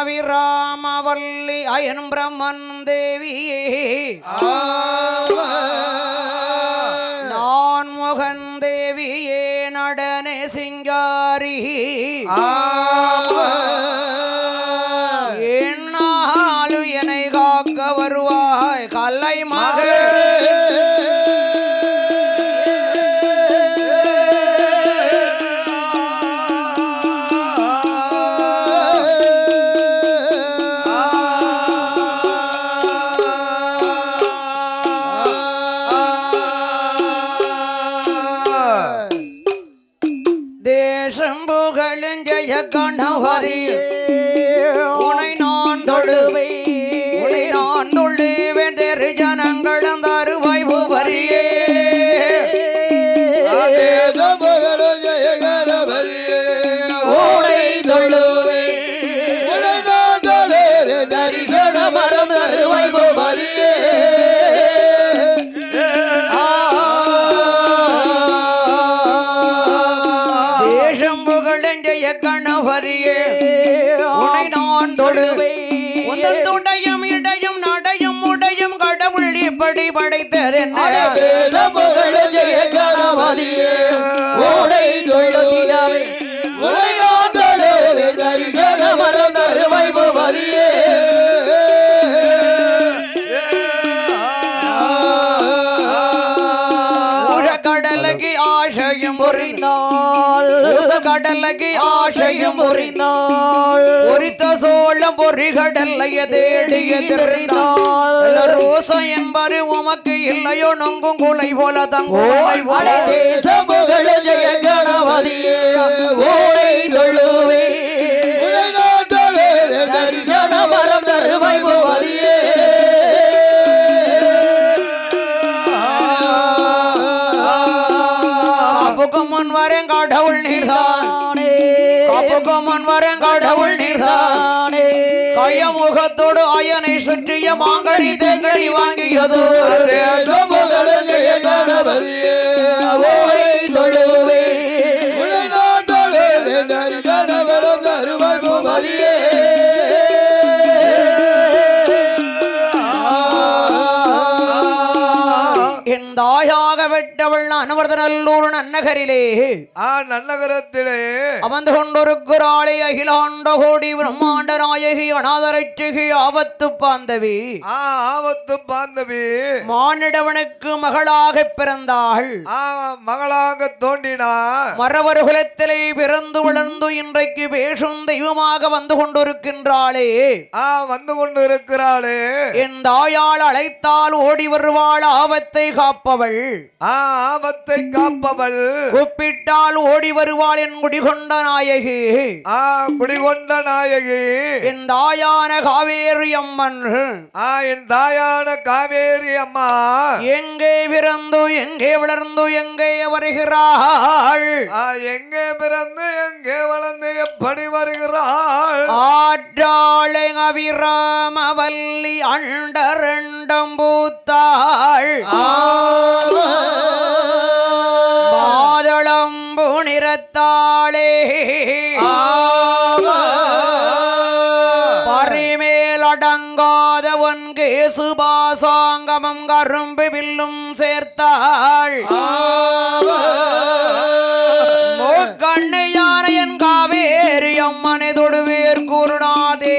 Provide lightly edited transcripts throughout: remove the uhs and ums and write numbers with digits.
Abiramavalli iron பிரம்மன் தேவியே நான் முகன் தேவியே நடனே சிங்காரி என்னாலும் என்னை காக்க வருவாய் கலை மகள் கணவரி உனை நான் தொழுவேன் உனை நான் தொழுவேன் தெரு ஜனங்கள் அந்த அருவாய் வரியே உனை தொழுவேன் உனை நான் தொழுவேன் தெரு ஜனமரம் அருவாய் வரியே தேசம் புகழெஞ்செய்ய கணவரியே உனை நான் தொழுவேன் உந்தன் துடையும் இடையும் நடையும் உடையும் கடவுள் இப்படி படைத்தேன் புகழெஞ்செய்ய கணவரியே உனை தொழுவேன் உனை நான் தொழுவேன் தரிசனமரம் தருவை வரியே கடலுக்கு ஆசையும் புரிந்தாள் கடலுக்கு ஆசையும் புரிந்தாள் பொறித்த சோழம் பொறி கடலைய தேடிய தெரிந்தாள் ரோசம் என்பது உமக்கு இல்லையோ நொங்கும் குலை போல தங்குலை போல தேச புகழ ஜெய கணவதியே ஓடை தொழுவே தரிசனமரம் தருவை வரியே காப்புக்கும் வரேன் கடவுள் நீர்தானே காப்புக்கும் வரேன் கடவுள் நீர்தானே கையமுகத்தோடு அயனை சுற்றிய மாங்கடி தேங்கடி வாங்கியதோ தாயாக வெட்டவள் அனவர்தநல்லூர் நன்னகரிலே நன்னகரத்திலே அமர்ந்து கொண்டிருக்கிறாளே அகிலாண்ட கோடி பிரம்மாண்ட நாயகி அநாதரட்சகி ஆபத்து பாந்தவி ஆபத்து பாந்தவி மானிடவனுக்கு மகளாக பிறந்தாள் மகளாக தோன்றினார் மரவர் குலத்திலே பிறந்து வளர்ந்து இன்றைக்கு பேசும் தெய்வமாக வந்து கொண்டிருக்கின்றாளே வந்து கொண்டிருக்கிறாளே என் தாயால் அழைத்தால் ஓடி வருவாள் ஆபத்தை காப்பவள் ஆபத்தை காப்பவள் கூப்பிட்டால் ஓடி வருவாள் என் குடிகொண்ட நாயகி குடிகொண்ட நாயகி என் தாயான காவேரி அம்மன் என் தாயான காவேரி அம்மா எங்கே பிறந்து எங்கே வளர்ந்து எங்கே வருகிறாள் எங்கே பிறந்து எங்கே வளர்ந்து எப்படி வருகிறாள் ஆற்றாளை அபிராமவல்லி அண்டரண்டம் பூத்தாள் மாதளம்பு நிறத்தாளே பரிமேல் அடங்காத ஒன் கேசுபாசாங்கமும் கரும்பு வில்லும் சேர்த்தாள் கண்ணையான என் காவேரி அம்மனை தொடுவேர் கூறுநாதே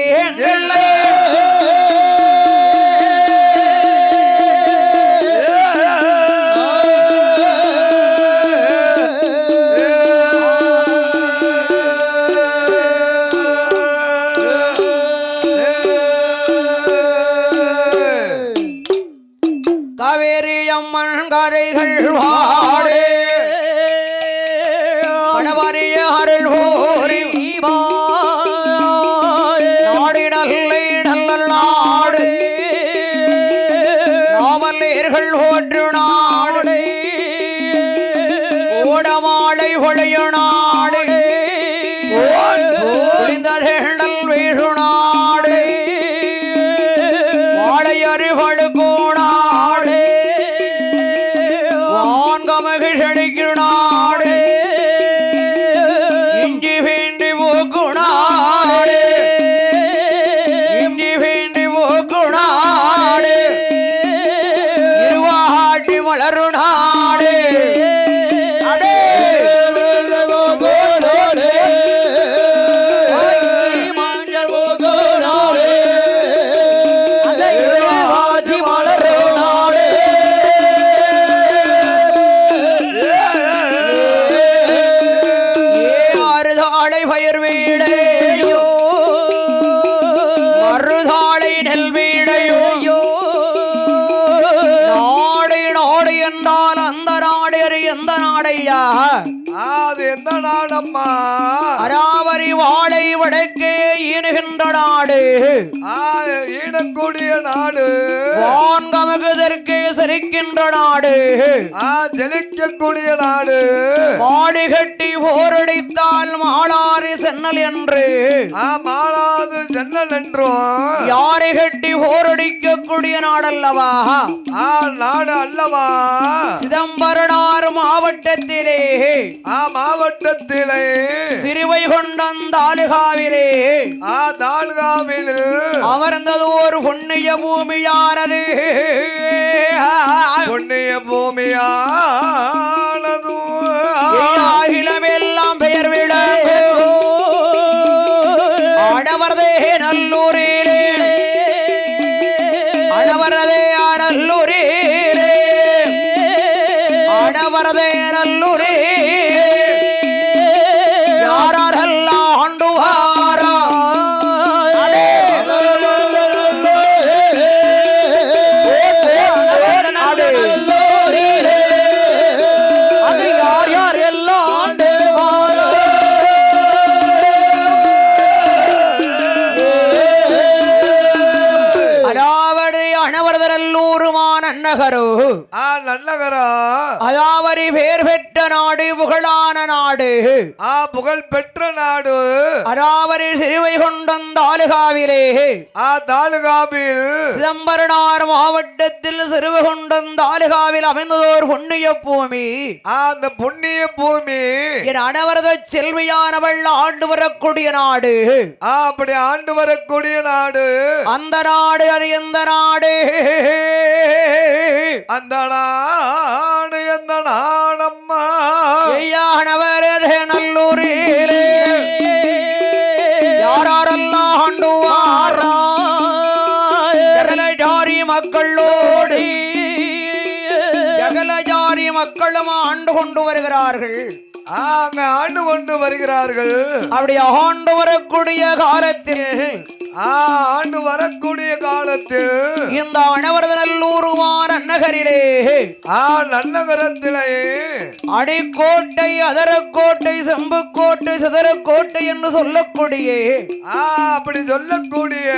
காவேரி அம்மன் கரைகள் வாடே பணவரிய அருள் ஓரி நாடி நல்லை நல்ல நாடு நாவலேர்கள் ஓன்று நாடு ஓடமாளை ஒளைய நாடு புரிந்தர்கள் வீழு நாடு வாழையறிவழு கோணாடு வான்கமகிழடிக்கு நாடு இஞ்சி வேண்டி போக்குணாடு தாழை பயிர் வீடையோ மறுதாளை நெல் வீடையோ நாடு நாடு என்றால் அந்த நாடு எந்த நாடையா அது எந்த நாடம்மா அராவரி வாழை வடக்கே ஈனுகின்ற நாடு ஈனக்கூடிய நாடு வான்கமகுதற்கே சிரிக்கின்ற நாடு ஜலிக்கக்கூடிய நாடு மாடு கட்டி போரடித்தால் மாளாறு சென்னல் என்று மாளாது சென்னல் என்றும் யாரை கட்டி போரடிக்கக்கூடிய நாடல்லவா நாடு அல்லவா சிதம்பரனார் மாவட்டத்திலே மாவட்டத்திலே சிறுவைகுண்டம் தாலுகாவிலே தாலுகாவில் அமர்ந்தது ஒரு புண்ணிய பூமியானது புண்ணிய பூமியானது அகிலமெல்லாம் பெயர் விளங்கு அடவரதே நல்லூரிலே அடவரதே நல்லூரிலே அடவரதே நல்லூரே யாரெல்லாம் ஆண்டுவாரா அது யார் யார் எல்லாம் ஆண்டுவாரா அதாவது அணவரதல்லூருமான நன்னகரோ நன்னகரா அதாவது பேர் பெற்ற நாடு புகழான நாடு புகழ் பெற்ற நாடு அதாவது சிறுவைகுண்டம் தாலுகாவிலே தாலுகாவில் சிதம்பரனார் மாவட்டத்தில் சிறுவைகுண்டம் தாலுகாவில் அமைந்ததோர் புண்ணிய பூமி அந்த புண்ணிய பூமி என் அனவரத செல்வியானவள் ஆண்டு வரக்கூடிய நாடு அப்படி ஆண்டு வரக்கூடிய நாடு அந்த நாடு அது எந்த நாடு அந்த நாடு எந்த நாடம்மா ஐயானவர் நல்லூரிலே யாரெல்லாம் ஆண்டுவாரா ஜகலஜாரி மக்களோடு ஜகலஜாரி மக்களும் ஆண்டு கொண்டு வருகிறார்கள் அங்க ஆண்டு கொண்டு வருகிறார்கள் அப்படி ஆண்டு வரக்கூடிய காலத்தில் ஆண்டு வரக்கூடிய காலத்தில் இந்த அணவரதநல்லூருவான் நன்னகரிலே நன்னகரத்திலே அடிக்கோட்டை அதரக்கோட்டை செம்புக்கோட்டை சிதறக்கோட்டை என்று சொல்லக்கூடிய அப்படி சொல்லக்கூடிய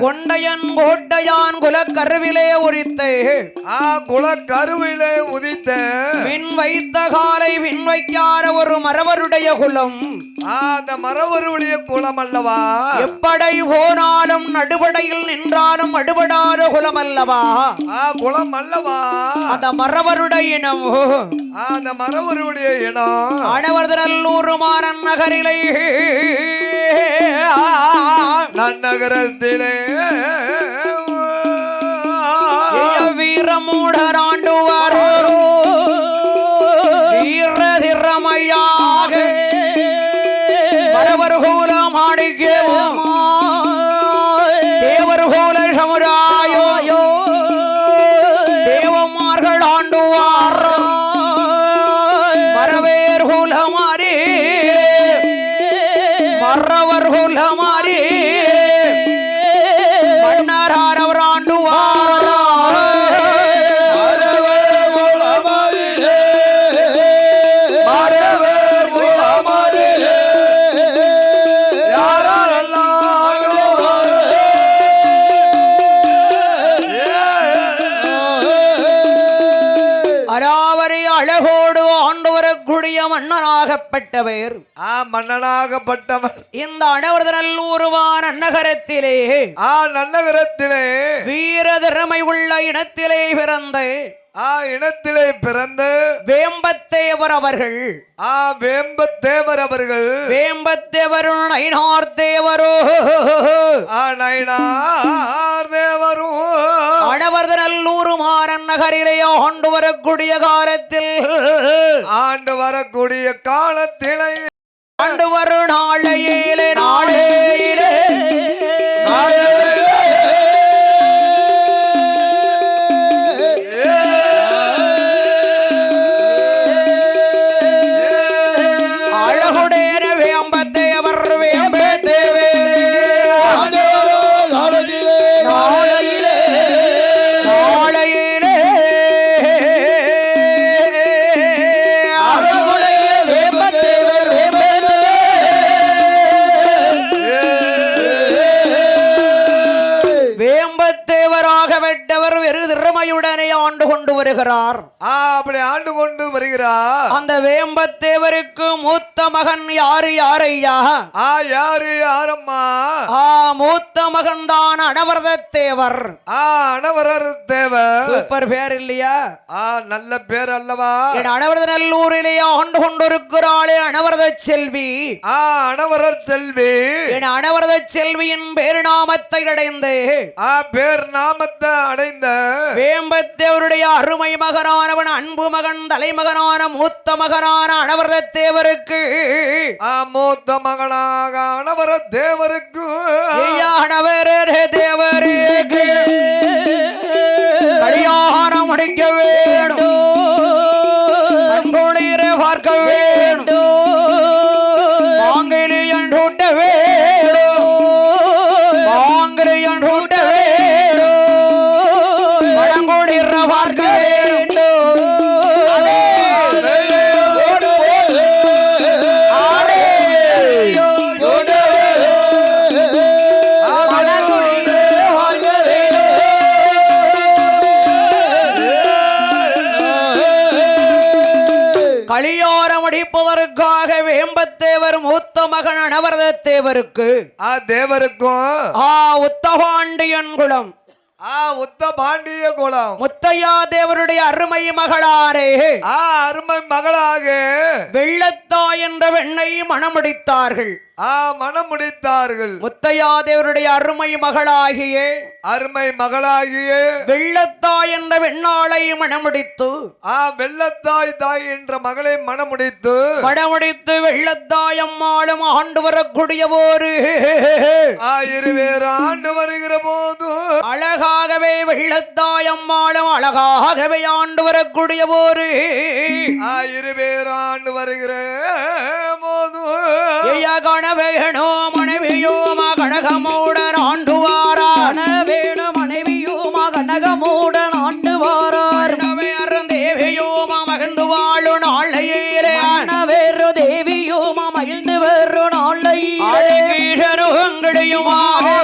கொண்டையன் கோட்டையான் குலக்கருவிலே உரித்து குலக்கருவிலே உதித்த மின் வைத்த காலை மின் வைக்காத ஒரு மரவருடைய குலம் அந்த மரவருடைய குலம் அல்லவா எப்படை போனாலும் நடுபடையில் நின்றாலும் அடுபடாத குலம் அல்லவா குலம் அல்லவா அந்த மரவருடைய இனம் அந்த மரவருடைய இனம் அணவரதநல்லூருமான நகரிலே நன்னகரத்திலே வீரமூடராண்டுவாரோ வீர திறமையாக மரவர்கூல மாணிக்கேவும் தேவர்கூல சமுராயோ தேவமார்கள் ஆண்டுவாரோ மரவேர்கூல மாறி மரவர்கூல மாறி மன்னராரவர் ஆண்டுவாரோ அழகோடு ஆண்டு வரக்கூடிய மன்னனாகப்பட்டவர் மன்னனாகப்பட்டவர் இந்த அணவரதநல்லூருவான் நன்னகரத்திலே நன்னகரத்திலே வீர திறமை உள்ள இனத்திலே பிறந்த இனத்திலே பிறந்த வேம்பத்தேவர் அவர்கள் வேம்பத்தேவர் அவர்கள் வேம்பத்தேவரும் நயினார் தேவரோ நயினார் தேவரும் அணவரதநல்லூருமான நகரிலே ஆண்டு வரக்கூடிய காலத்தில் ஆண்டு வரக்கூடிய காலத்திலே ஆண்டு வரும் நாளையிலே நாளையிலே அழகுடைய வேம்பத்தை அருமையுடனே ஆண்டு கொண்டு வருகிறார். அப்படி ஆண்டு கொண்டு வருகிறார். அந்த வேம்பத்தேவருக்கு மூத்த மகன் யாரையா? யாரு யாரம்மா? மூத்த மகன் தான் அனவரத தேவர். அனவரர் தேவர். சூப்பர் பேர் இல்லையா? நல்ல பேர் அல்லவா? என் அனவரத நல்லூரிலே ஆண்டு கொண்டிருக்கிறாளே அனவரத செல்வி. அனவரர் செல்வி. என் அனவரத செல்வியின் பேர் நாமத்தை அடைந்து பேர் நாமத்தை அடைந்த வேம்பத்தேவருடைய அருமை மகனானவன் அன்பு மகன் தலைமகனான மூத்த மகனான அனவரத தேவருக்கு மூத்த மகனாக அனவர தேவருக்கு தேவருக்கு கல்யாணம் முடிக்க வேண்டும். கண்குளிர பார்க்க வேண்டும். மாங்கல்யம் சூட்ட வேண்டும். மாங்கல்யம் சூட்ட வேண்டும். பழங்குளிர பார்க்க வேண்டும். கலியாரம் அடிப்பதற்காக வேம்பத்தேவர் மூத்த மகன் அனவரத தேவருக்கு தேவருக்கும் உத்தபாண்டியன் குலம் உத்த பாண்டிய குலம் முத்தையா தேவருடைய அருமை மகளாரே அருமை மகளாக வெள்ளத்தா என்ற பெண்ணை மணமுடித்தார்கள். மனம் முடித்தார்கள். முத்தையா தேவருடைய அருமை மகளாகிய வெள்ளத்தா என்ற பெண்ணாளை மணமுடித்து வெள்ளத்தாய் தாய் என்ற மகளை மணமுடித்து வெள்ளத்தாயம்மாளும் ஆண்டு வரக்கூடிய போது இருவேறு ஆண்டு வருகிற போது அழகாகவே வெள்ளத்தாயம்மாளும் அழகாகவே ஆண்டு வரக்கூடிய போது இருவேறு ஆண்டு வருகிற போது வேணோ மனைவியோமா கனகமூடன் ஆண்டு வாரார். வேணு மனைவியோமா கனகமூடன் ஆண்டு வாரார். வேறு தேவியோமா மகிழ்ந்து வாழு நாளையிலே வேறு தேவியோமா மகிழ்ந்து வேறு நாளையிலே ஈஷனுகங்களையுமாக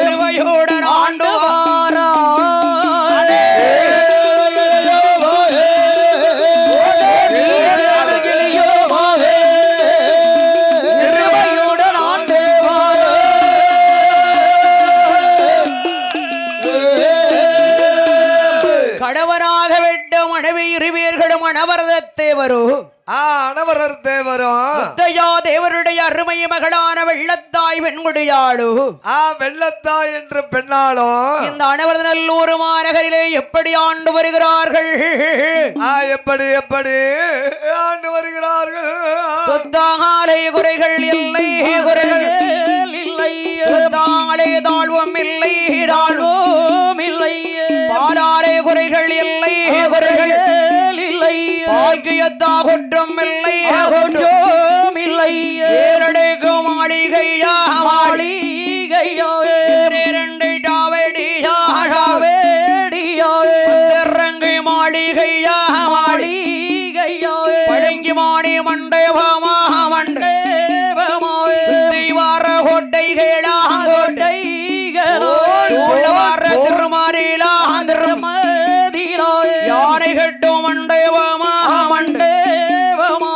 திருவையுடன் ஆண்டு வாரார். கடவராக விட்ட மனைவி இருவீர்களும் அனவரத தேவரோ அனவரர் தேவரும் முத்தையா தேவருடைய அருமை மகளான வெள்ளத்தாய் பெண்குடியாளு வெள்ளத்தாய் என்று பெண்ணாலும் இந்த அனவரத நல்லூர் மாநகரிலே எப்படி ஆண்டு வருகிறார்கள்? எப்படி எப்படி ஆண்டு வருகிறார்கள்? சொத்தாலே குறைகள் இல்லை, குறைகள் இல்லை. சொத்தாலே தாழ்வும் இல்லை, தாழ்வும் இல்லை. பாலாரே குறைகள் இல்லை, குறைகள் இல்லை. பாக்கியத்தா குற்றம் இல்லை, குற்றம் இல்லை. ஏழடைக்கு மாளிகையா மாளிகையா இரண்டு டாவடியா டாவடியா இறங்கி மாளிகையா மாளிகையா பழங்கி மாடி மண்டபமா மண்டபமா வார கோட்டைகளா கோட்டைகளா வார திருமாரிலா திருமதிலா யானை கட்டும் மண்டபமா மண்டபமா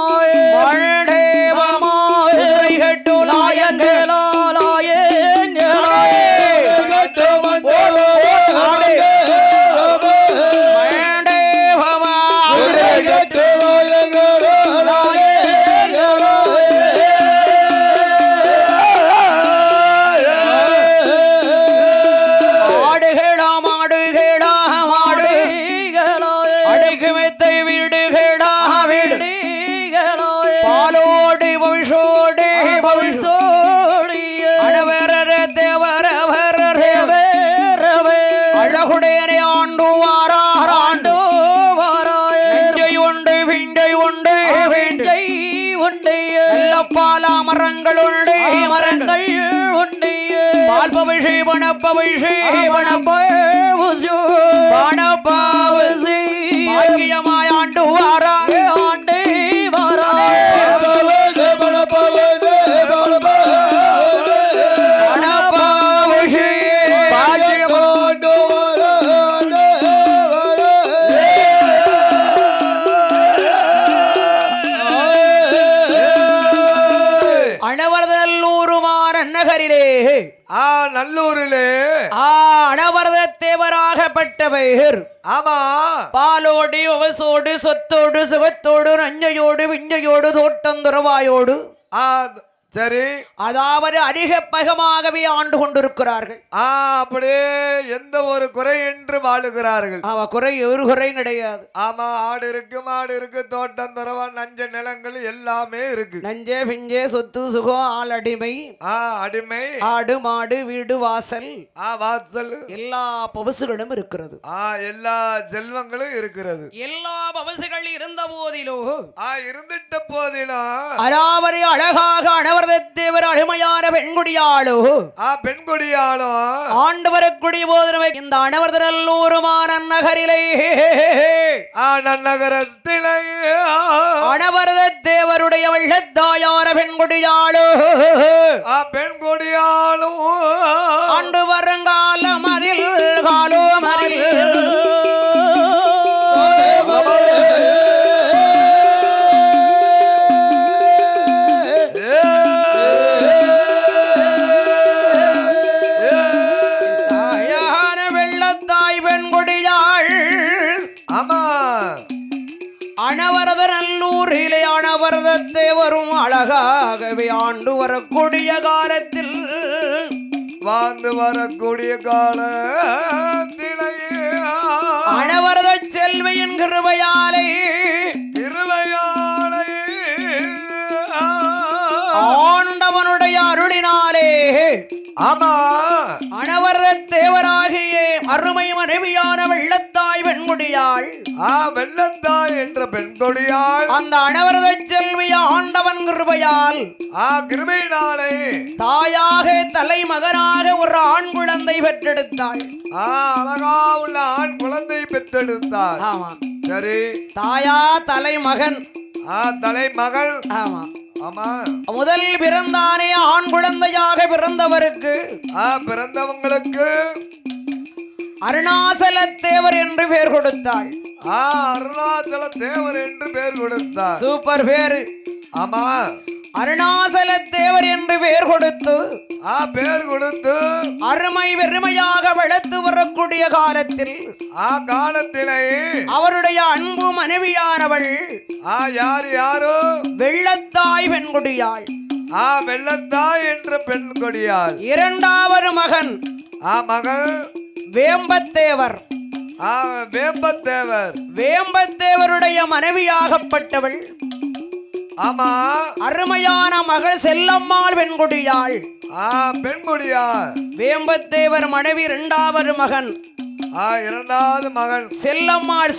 மண்டபமா கட்டு லாயங்களா மரங்கள் உண்டு மரங்கள் உண்டு பால் பவிஷி பணப்பவிஷி பணப்பவிஷு பணப்பவிஷி பாக்கியமாய் ஆண்டு வாரா ஆண்டு வாரா அந்நகரிலே நல்லூரிலே அனவரத தேவராகப்பட்ட பெயர் ஆமா பாலோடு அவசோடு சொத்தோடு சுகத்தோடு நஞ்சையோடு விஞ்சையோடு தோட்டந்துறவாயோடு சரி அதாவது அதிகப்பகமாகவே ஆண்டு கொண்டிருக்கிறார்கள் அப்படியே எந்த ஒரு குறை என்று வாழுகிறார்கள் குறை ஒரு குறையும் கிடையாது ஆமா ஆடு இருக்கு மாடு இருக்கு தோட்டம் தரவா நஞ்ச நிலங்கள் எல்லாமே இருக்கு நஞ்சே பிஞ்சே சொத்து சுகம் ஆள் அடிமை அடிமை ஆடு மாடு வீடு வாசல் வாசல் எல்லா பவசுகளும் இருக்கிறது எல்லா செல்வங்களும் இருக்கிறது எல்லா பவசுகள் இருந்த போதிலும் இருந்துட்ட போதிலும் அலாவரை அழகாக அனவரத தேவர் அருமையான பெண்குடியாளோ பெண்குடியாளோ ஆண்டு வரக்கூடிய போது இந்த அனவரத நல்லூருமான நகரிலே நன்னகரத்திலே அனவரத தேவருடைய வெள்ளத்தாயான பெண்குடியாளோ பெண்குடியாளோ ஆண்டு வருங்காலம் அதில் காலம் அதில் அனவரத நல்லூரிலே அனவரத தேவரும் அழகாகவே ஆண்டு வரக்கூடிய காலத்தில் வாழ்ந்து வரக்கூடிய காலத்திலே அனவரத செல்வியின் கிருபையாலே ஆண்டவனுடைய அருளினாலே அனவரத தேவராகிய அருமை மனைவியான வெள்ளத்தாய் பெண்குடியாள் வெள்ளத்தாய் என்ற பெண்கொடியாள் அந்த அனவரத செல்விய ஆண்டவன் கிருபையால் கிருபையினாலே தாயாக தலைமகனாக ஒரு ஆண் குழந்தை பெற்றெடுத்தாள் அழகா உள்ள ஆண் குழந்தை பெற்றெடுத்தாள் ஆமா சரி தாயா தலைமகன் தலைமகள் ஆமா ஆமா முதல் பிறந்தானே ஆண் குழந்தையாக பிறந்தவருக்கு பிறந்தவங்களுக்கு அருணாசல தேவர் என்று பெயர் கொடுத்தாள் அருணாச்சல தேவர் என்று பெயர் கொடுத்தார் சூப்பர் பேரு ஆமா அருணாசல தேவர் என்று பெயர் கொடுத்து அருமை வெறுமையாக வளர்த்து வரக்கூடிய காலத்தில் காலத்திலே அவருடைய அன்பு மனைவியானவள் யாரோ வெள்ளத்தாய் பெண்குடியாள் வெள்ளத்தாய் என்ற பெண்கொடியாள் இரண்டாவது மகன் மகள் வேம்பத்தேவர் வேம்பத்தேவருடைய மனைவியாகப்பட்டவள் ஆமா அருமையான மகள் செல்லம்மாள் பெண்குடியாள் பெண்குடியாள் வேம்பத்தேவர் மனைவி இரண்டாவது மகன் இரண்டாவது மகன்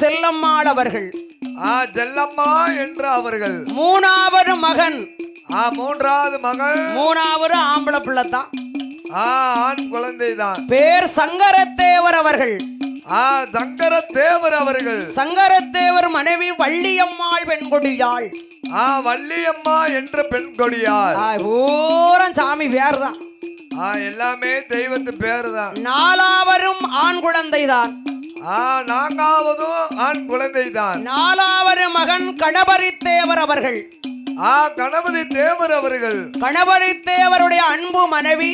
செல்லம்மாள் அவர்கள் செல்லம்மா என்று அவர்கள் மூணாவது மகன் மூன்றாவது மகள் மூணாவது ஆம்பளை பிள்ளை தான் ஆண் குழந்தை தான் பேர் சங்கரத்தேவர் அவர்கள் சங்கரத்தேவர் அவர்கள் சங்கரத்தேவர் மனைவி வள்ளியம்மாள் பெண்கொடியாள் வள்ளியம்மா என்ற பெண்கொடியாள் பூரம் சாமி பேர் தான் எல்லாமே தெய்வத்து பேர் தான் நாலாவரும் ஆண் குழந்தை தான் நான்காவதும் ஆண் குழந்தை தான் நாலாவது மகன் கணபதி தேவர் அவர்கள் கணபதி தேவர் அவர்கள் கணபதி தேவருடைய அன்பு மனைவி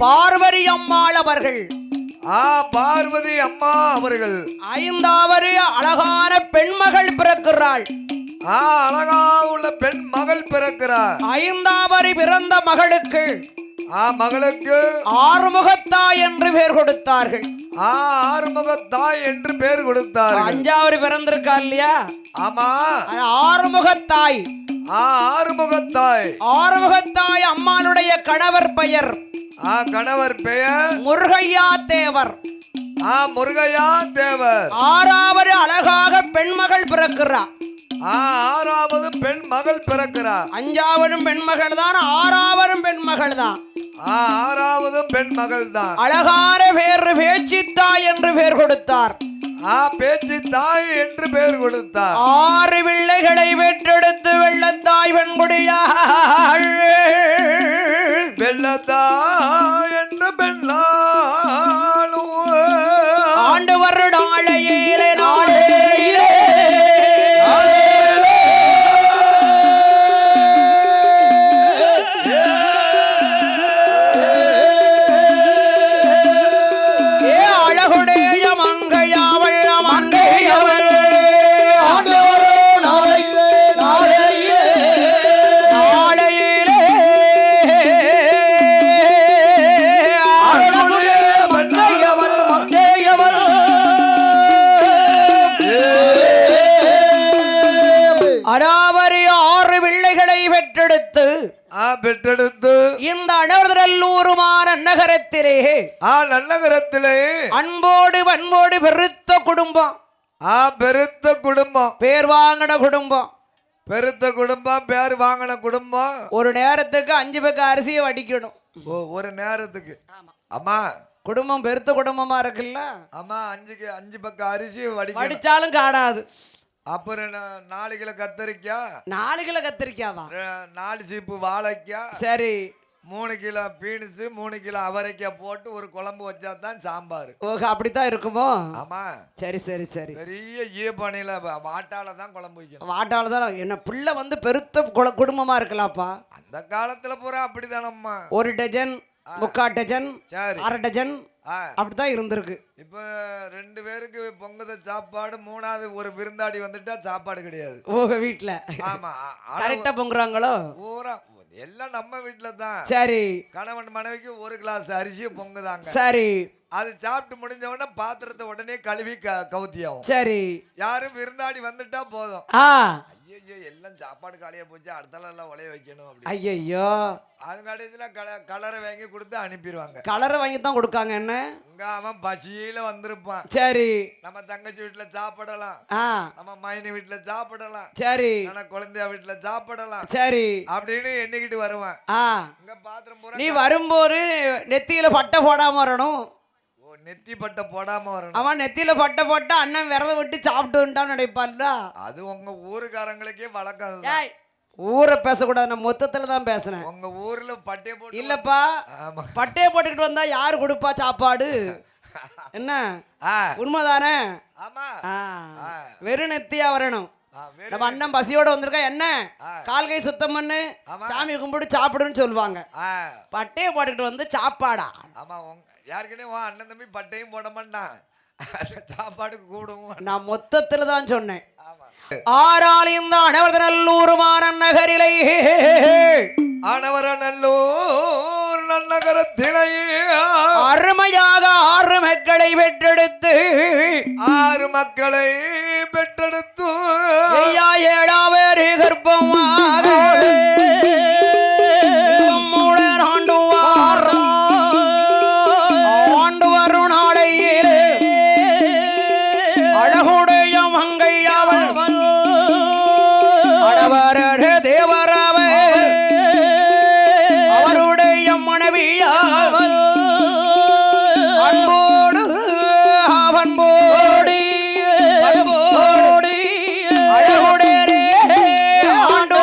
பார்வதி அம்மாள் அவர்கள் பார்வதி அம்மா அவர்கள் ஐந்தாவது அழகான பெண்மகள் பிறக்கிறாள் அழகா உள்ள பெண் மகள் பிறக்கிறார் ஐந்தாவது பிறந்த மகளுக்கு ஆறுமுகத்தாய் என்று பெயர் கொடுத்தார்கள் ஆறுமுகத்தாய் என்று பெயர் கொடுத்தார்கள் அஞ்சாவது பிறந்திருக்கா இல்லையா ஆமா ஆறுமுகத்தாய் ஆறுமுகத்தாய் அம்மானுடைய கணவர் பெயர் முருகையா தேவர் முருகையா தேவர் ஆறாவது அழகாக பெண்மகள் பிறக்கிறார் ஆறாவது பெண் மகள் பிறக்கிறார் அஞ்சாவது பெண்மகள் தான் ஆறாவதும் பெண்மகள் தான் ஆறாவது பெண் மகள் தான் அழகான பேர் பேச்சித்தாய் என்று பெயர் கொடுத்தார் பேச்சித்தாய் என்று பெயர் கொடுத்தார் 6 பிள்ளைகளை பெற்றெடுத்து வெள்ளத்தாய் பெண்குடியாள் வெள்ளத்தாய் என்று பெண்ணாளும் ஆண்டு வருடாளையிலே நாளே பெற்றெடுத்து இந்த அனவர்தல்லூருமான நகரத்திலே நன்னகரத்திலே அன்போடு பண்போடு பெருத்த குடும்பம் பெருத்த குடும்பம் பேர் வாங்கின குடும்பம் பெருத்த குடும்பம் பேர் வாங்கின குடும்பம் ஒரு நேரத்துக்கு 5 பக்கம் அரிசியை வடிக்கணும் ஒரு நேரத்துக்கு அம்மா குடும்பம் பெருத்த குடும்பமா இருக்குல்ல அம்மா 5 பக்கம் அரிசி வடிச்சாலும் காடாது அப்புறம் 4 கிலோ கத்தரிக்காய் 4 கிலோ கத்திரிக்காவா 4 சீப்பு வாழைக்காய் சரி 3 கிலோ பீன்ஸ் 3 கிலோ அவரைக்காய் போட்டு ஒரு குழம்பு வச்சா தான் சாம்பார் ஓஹோ அப்படித்தான் இருக்குமோ ஆமா சரி சரி சரி பெரிய ஈபானையில வாட்டால தான் குழம்பு வைக்கணும் வாட்டால தான் என்ன பிள்ளை வந்து பெருத்த குடும்பமா இருக்கலாம்ப்பா அந்த காலத்துல பூரா அப்படிதானம்மா 1 டஜன் 3/4 டஜன் சரி 1/2 டஜன் அப்படித்தான் இருந்திருக்கு இப்ப 2 பேருக்கு பொங்குத சாப்பாடு 3வது ஒரு விருந்தாடி வந்துட்டா சாப்பாடு கிடையாது உங்க வீட்டுல ஆமா கரெக்டா பொங்குறாங்களோ பூரா எல்லாம் நம்ம வீட்டுல தான் சரி கணவன் மனைவிக்கு 1 கிளாஸ் அரிசியை பொங்குதாங்க சரி அது சாப்பிட்டு முடிஞ்ச உடனே பாத்திரத்தை உடனே கழுவி கவுத்தியாகும் சரி யாரும் விருந்தாடி வந்துட்டா போதும் ஐயோ எல்லாம் சாப்பாடு காலியா போச்சு அடுத்தால எல்லாம் உலைய வைக்கணும் அப்படி ஐயோ அது கடைசியில கலரை வாங்கி கொடுத்து அனுப்பிடுவாங்க கலரை வாங்கி தான் கொடுக்காங்க என்ன இங்க அவன் பசியில வந்திருப்பான் சரி நம்ம தங்கச்சி வீட்டுல சாப்பிடலாம் நம்ம மைனி வீட்டுல சாப்பிடலாம் சரி ஆனா குழந்தையா வீட்டுல சாப்பிடலாம் சரி அப்படின்னு எண்ணிக்கிட்டு வருவான் இங்க பாத்திரம் பூரா நீ வரும்போது நெத்தியில பட்டை போடாம வரணும் நெத்தி பட்டை போடாம வரணும் அவன் நெத்தியில பட்டை போட்டா அண்ணன் விரதம் விட்டு சாப்பிட்டுட்டான்னு நினைப்பான்ல அது உங்க ஊருக்காரங்களுக்கே வழக்கம் ஊரை பேசக்கூடாது நான் மொத்தத்துல தான் பேசுறேன் உங்க ஊர்ல பட்டைய போட்டு இல்லப்பா பட்டைய போட்டுக்கிட்டு வந்தா யாரு கொடுப்பா சாப்பாடு என்ன உண்மைதானே ஆமா வெறும் நெத்தியா வரணும் நம்ம அண்ணன் பசியோட வந்திருக்கா என்ன கால் கை சுத்தம் பண்ணு சாமி கும்பிட்டு சாப்பிடுன்னு சொல்லுவாங்க பட்டைய போட்டுக்கிட்டு வந்து சாப்பாடா ஆமா யாருக்குனே அண்ணன் தம்பி பட்டையும் போட மாட்டான் சாப்பாடுக்கு கூடுவோம் நான் மொத்தத்துல தான் சொன்னேன் ஆறால் இந்த அனவர்தநல்லூருமான நகரிலே அனவரநல்லூர் நன்னகரத்திலே அருமையாக 6 மக்களை பெற்றெடுத்து 6 மக்களை பெற்றெடுத்து 7வது கர்ப்பமாக ஆண்டு வரும் நாளையிலே அழகுடைய மங்கை அவள் அடவர தேவரவர் அவருடைய மனைவியாவள் அன்போடு அவன்போடி அழகுடைய ஆண்டு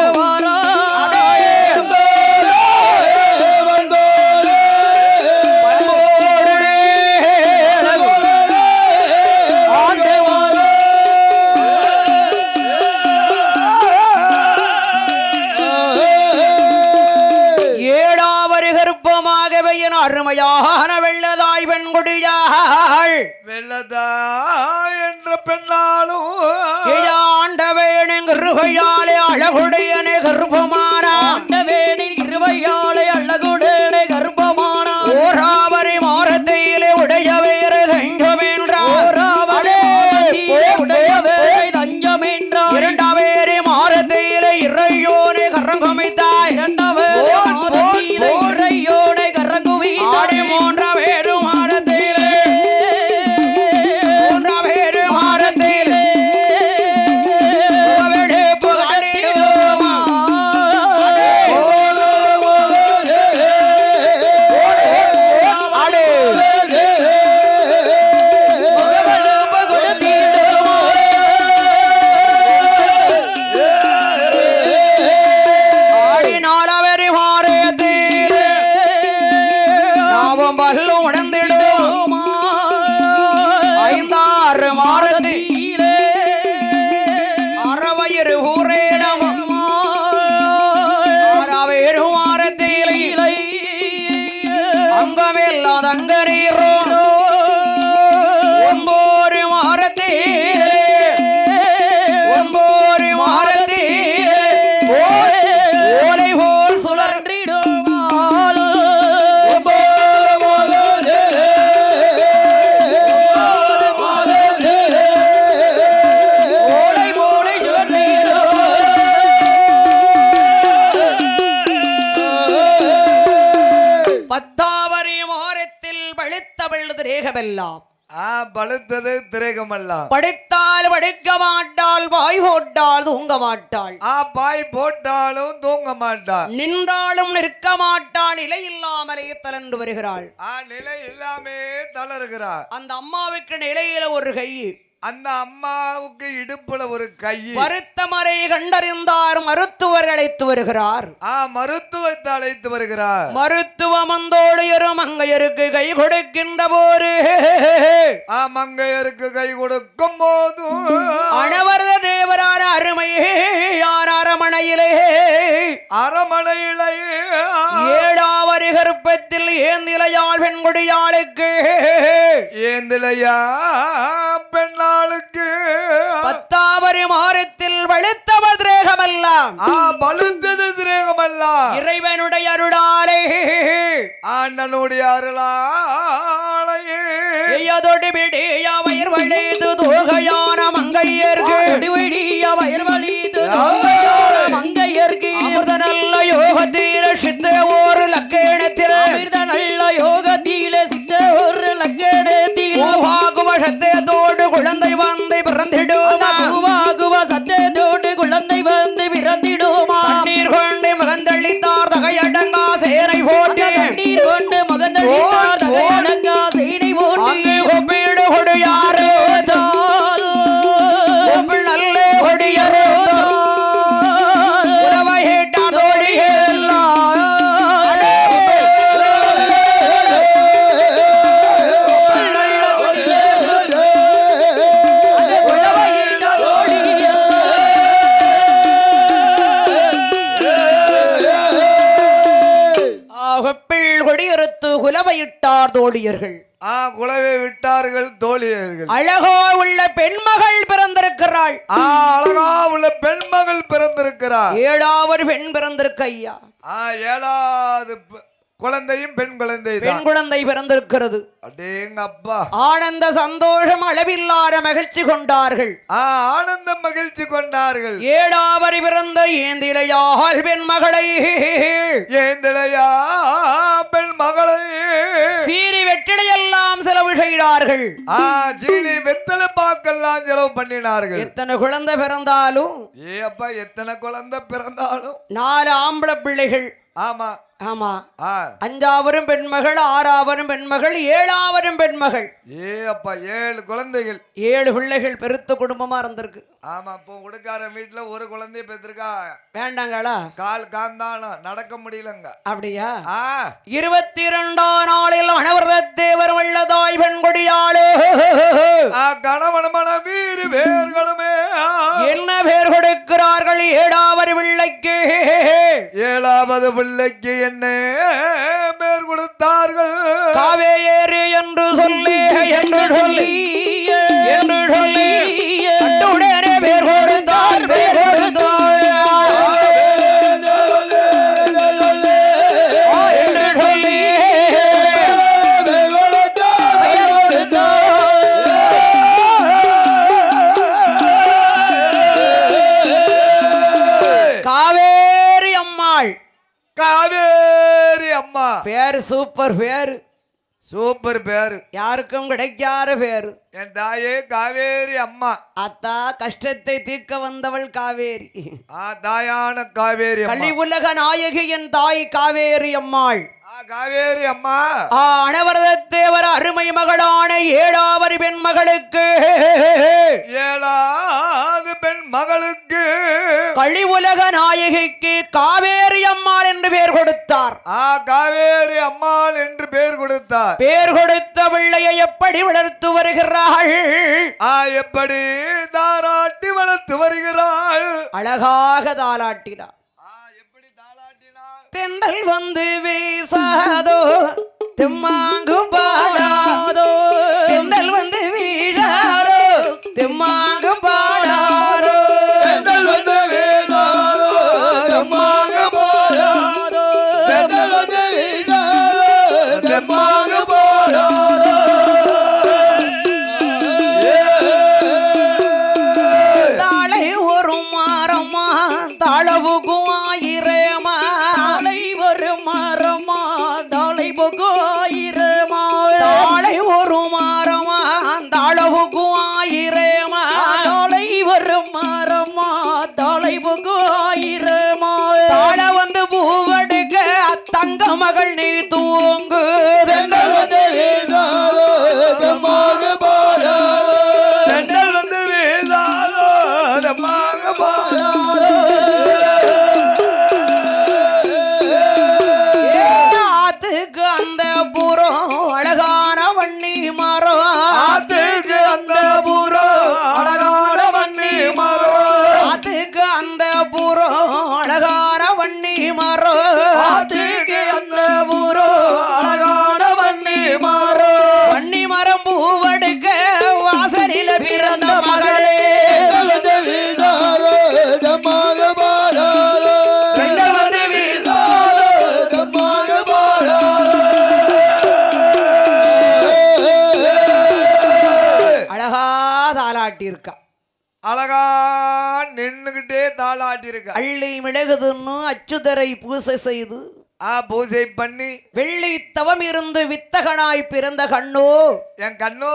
அருமையான வெள்ளதாய் பெண்குடியாள் வெள்ளதாய் என்ற பெண்ணாலும் ஆண்டவேணின் கிருபையாலே அழகுடையனே கர்ப்பமானாண்டவேணின் கிருபையாலே அழகுடையனே கர்ப்பமானா ஓராவரி மாரத்தையிலே உடைய வேறு தஞ்சமென்றார் உடைய வேறு தஞ்சமென்றார் 2வது மாரத்தையிலே இறையோனே கரங்கமைத்தாய் 2வது இறையோனே கரங்குவி ஆடி 3வது மாரத்தையிலே 3வது மாரத்தையிலே திரேகமெல்லாம் பழுத்தது திரேகமெல்லாம் படித்தால் படிக்க மாட்டாள் பாய் போட்டால் தூங்க மாட்டாள் பாய் போட்டாலும் தூங்க மாட்டாள் நின்றாலும் நிற்க மாட்டாள் நிலை இல்லாமலே தளர்ந்து வருகிறாள் நிலை இல்லாமே தளர்கிறார் அந்த அம்மாவுக்கு நிலையில ஒரு கை அந்த அம்மாவுக்கு இடுப்புல ஒரு கை மருத்துவரை கண்டறிந்தார் மருத்துவர் அழைத்து வருகிறார் மருத்துவத்தை அழைத்து வருகிறார் மருத்துவம் அந்தோடையரும் மங்கையருக்கு கை கொடுக்கின்ற போது மங்கையருக்கு கை கொடுக்கும் போது அனவரத தேவரான அருமையே யார் அரமணையிலே ஏழாவது கற்பத்தில் ஏந்திலையாள் பெண்குடியாளுக்கு ஏந்திலையா பெண்ணாளுக்கு 10வது மாதத்தில் வலுத்தவர் திரேகமெல்லாம் பழுத்தது திரேகமெல்லாம் இறைவனுடைய அருளாலே அண்ணனுடைய அருளாலையே அதோடு விடிய வயிர் வலிது தோகையான மங்கையருக்கு வயிர் வலிது மங்கையருக்கு அமிர்த நல்ல யோகத்தீர சித்த ஒரு லக்கணத்தில் அமிர்த நல்ல யோகத்தீர சித்த ஒரு லக்கணத்தில் சத்தத்தோடு குழந்தை வந்து பிறந்திடுமா சத்தத்தோடு குழந்தை வந்து பிறந்திடுமா நீர் கொண்டு மகந்தளித்தார் தகையடங்கா சேனை போட்டு நீர் கொண்டு மகந்தளித்தார் தகையடங்கா சேனை போட்டு அங்கு ஒப்பீடு கொடு யாரோ நல்ல கொடியரோ குலவையிட்டார் தோழியர்கள் குலவை விட்டார்கள் தோழியர்கள் அழகா உள்ள பெண்மகள் பிறந்திருக்கிறாள் அழகா உள்ள பெண்மகள் பிறந்திருக்கிறார் 7வது பெண் பிறந்திருக்க ஐயா 7வது குழந்தையும் பெண் குழந்தை பிறந்திருக்கிறது அடேங்கப்பா ஆனந்த சந்தோஷம் அளவில்லாத மகிழ்ச்சி கொண்டார்கள் ஆனந்த மகிழ்ச்சி கொண்டார்கள் 7வது பிறந்த ஏந்திலையாள் பெண்மகளை சீரி வெற்றிலையெல்லாம் செலவு செய்தார்கள் சீனி வெத்தலை பாக்கெல்லாம் செலவு பண்ணினார்கள் எத்தனை குழந்தை பிறந்தாலும் எத்தனை குழந்தை பிறந்தாலும் 4 ஆம்பளை பிள்ளைகள் ஆமா 5வது பெண்மகள் 6வது பெண்மகள் 7வது பெண்மகள் 7 குழந்தைகள் 7 பிள்ளைகள் பெருத்த குடும்பமா இருந்திருக்கு ஆமா இப்போ உடுக்கார வீட்டுல ஒரு குழந்தைய பெற்றிருக்கா வேண்டாங்களா கால் காந்தானா நடக்க முடியலங்க அப்படியா 22ஆம் நாளில் அனவரதத்தேவர் வல்லதாய் பெண்கொடியாளோ கணவன் மனைவி பேர்களுமே என்ன பேர் கொடுக்கிறார்கள் 7வது பிள்ளைக்கு 7வது பிள்ளைக்கு என்ன பேர் கொடுத்தார்கள் காவேரி என்று சொல்லி அட்டுடனே பேர் கொடுத்தார் காவேரி அம்மாள் காவேரி அம்மா பேரு சூப்பர் பேரு சூப்பர் பேரு யாருக்கும் கிடைக்காத பேரு என் தாயே காவேரி அம்மா அத்தா கஷ்டத்தை தீர்க்க வந்தவள் காவேரி தாயான காவேரி கலி உலக நாயகி என் தாய் காவேரி அம்மாள் காவேரி அம்மா அனவரதத்தேவர் அருமை மகளான 7வது பெண் மகளுக்கு 7வது பெண் மகளுக்கு கலி உலக நாயகிக்கு காவேரி அம்மாள் என்று பெயர் கொடுத்தார் காவேரி அம்மாள் என்று பெயர் கொடுத்தார் பெயர் கொடுத்த பிள்ளையை எப்படி வளர்த்து வருகிறாள் எப்படி தாராட்டி வளர்த்து வருகிறாள் அழகாக தாலாட்டினார் தென்றல் வந்து வீசாதோ தெம்மாங்கு பாடாதோ தென்றல் வந்து வீழாதோ தெம்மாங்கு பாடாதோ தென்றல் வந்து வீசாதோ தெம்மாங்கு பாடாதோ தென்றல் வந்து வீசாதோ தெம்மாங்கு பாடாதோ தாளை ஒரு மாறம்மா தாளவுக்கும் 1000 தாளை ஒரு ஆத்துக்கு அந்த பூரம் அழகான வண்ணி மரம் ஆத்துக்கு அந்த பூரம் அழகான வண்ணி மரம் ஆத்துக்கு அந்த பூரம் அழகான வண்ணி மரம் ஆத்துக்கு அந்த பூரம் அழகான வண்ணி மரம் வண்ணி மரம் பூவெடுக்க வாசலில பிறந்த மகளே அழகா தாலாட்டி இருக்கா அழகா நின்னுகிட்டே தாளாட்டி இருக்க அள்ளி மிளகுதுன்னு அச்சுதரை பூசை செய்து பூஜை பண்ணி வெள்ளி தவம் இருந்து வித்தகனாய் பிறந்த கண்ணோ என் கண்ணோ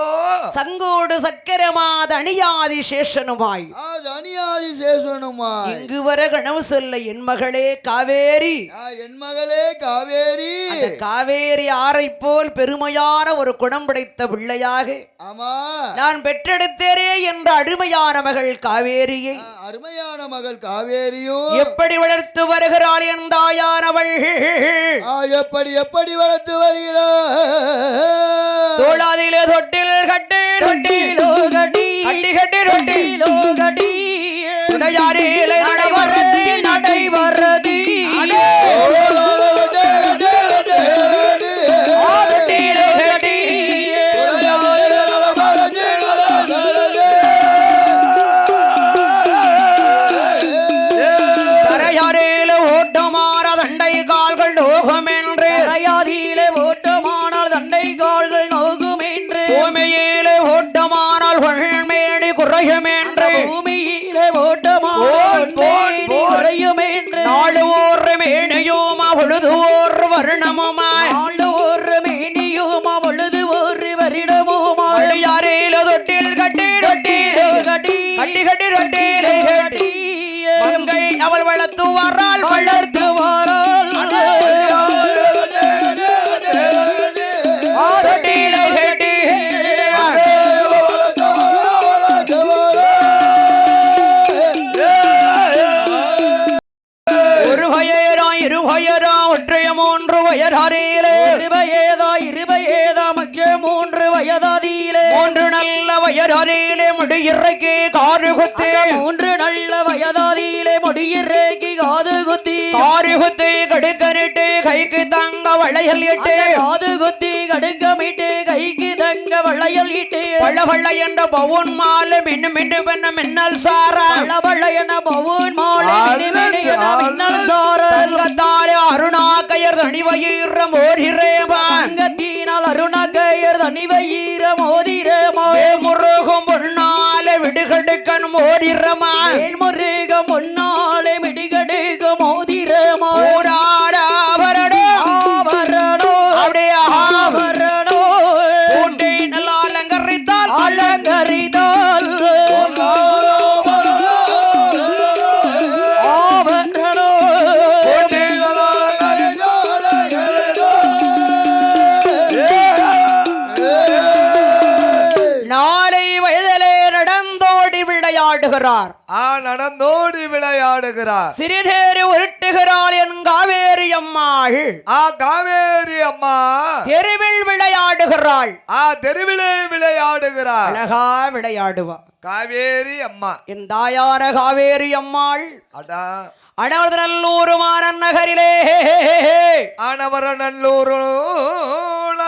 சங்கோடு சக்கரமாத அணியாதி சேஷனுமாய் அணியாதி சேஷனுமாய் இங்கு வர கனவு சொல்ல என் மகளே காவேரி என் மகளே காவேரி அந்த காவேரி ஆரை போல் பெருமையான ஒரு குணம் படைத்த பிள்ளையாக ஆமா நான் பெற்றெடுத்தேரே என்ற அருமையான மகள் காவேரியை அருமையான மகள் காவேரியும் எப்படி வளர்த்து வருகிறாள் என் தாயானவள் எப்படி எப்படி வளர்த்து வருகிறார் தோளாதிலே தொட்டில் கட்டி ரொட்டிலோ கட்டி கட்டி கட்டி ரொட்டிலோ கட்டி உடையாரிலே நடைவரதி நடைவரதி ரொட்டிலோ கட்டி கரையாரிலே ஓட்டமாற தண்டை கால்கள் நோகும் என்று கரையாரிலே ஓட்டமானால் தண்டை கால்கள் நோகும் என்று பூமியிலே ஓட்டமானால் மேடி குறையும் என்று பூமியிலே ஓட்டமானால் குறையும் என்று நாடு ஓர் மேனியுமா பொழுது ஓர் வருணமுமாய் நாடு ஓர் மேனியுமா பொழுது ஓர் வருடமுமா யாரில தொட்டில் கட்டி ரொட்டிலே கட்டி கட்டி கட்டி ரொட்டிலே கட்டி மங்கை அவள் வளர்த்து வராள் வளர்த்து வராள் ரொட்டிலே கட்டி ஒரு வயரா இரு வயரா ஒற்றைய மூன்று வயதாரியிலே இருபயேதா மற்ற மூன்று வயதாதியிலே மூன்று நல்ல வயதாரியிலே முடியிறக்கி காது குத்தி மூன்று நல்ல வயதாதியிலே முடியிறக்கி காது குத்தி காது குத்தி கடுக்கரிட்டு கைக்கு தங்க வளையல் இட்டு காது குத்தி கடுக்கமிட்டு கைக்கு தங்க வளையல் இட்டு வள்ள வள்ள என்ற பவுன் மாலை மின்னு மின்னு பெண்ண மின்னல் சாரா வள்ள வள்ள என பவுன் மாலை மின்னல் சாரா தங்கத்தாலே அருணாக்கையர் தனிவயிர மோதிரேமா தங்கத்தினால் அருணாக்கையர் தனிவயிர மோதிரேமா முருகும் பொன்னாலே விடுகடுக்கன் மோதிரமா முருகம் பொன்னாலே விடுகடுக்க மோதிரமா ஆபரணோ ஆபரணோ அப்படியே ஆபரணோ பூண்டை நல்லா அலங்கரித்தால் அலங்கரித்தால் ஆபரணோ நாளை வயதிலே நடந்தோடி விளையாடுகிறார் நடந்தோடி விளையாடுகிறார் சிறிதேறு உருட்டுகிறாள் என் காவேரி அம்மாள் காவேரி அம்மா தெருவில் விளையாடுகிறாள் தெருவிலே விளையாடுகிறார் அழகா விளையாடுவா காவேரி அம்மா என் தாயான காவேரி அம்மாள் அடா அனவரநல்லூர் மாநகரிலே ஆனவரநல்லூர்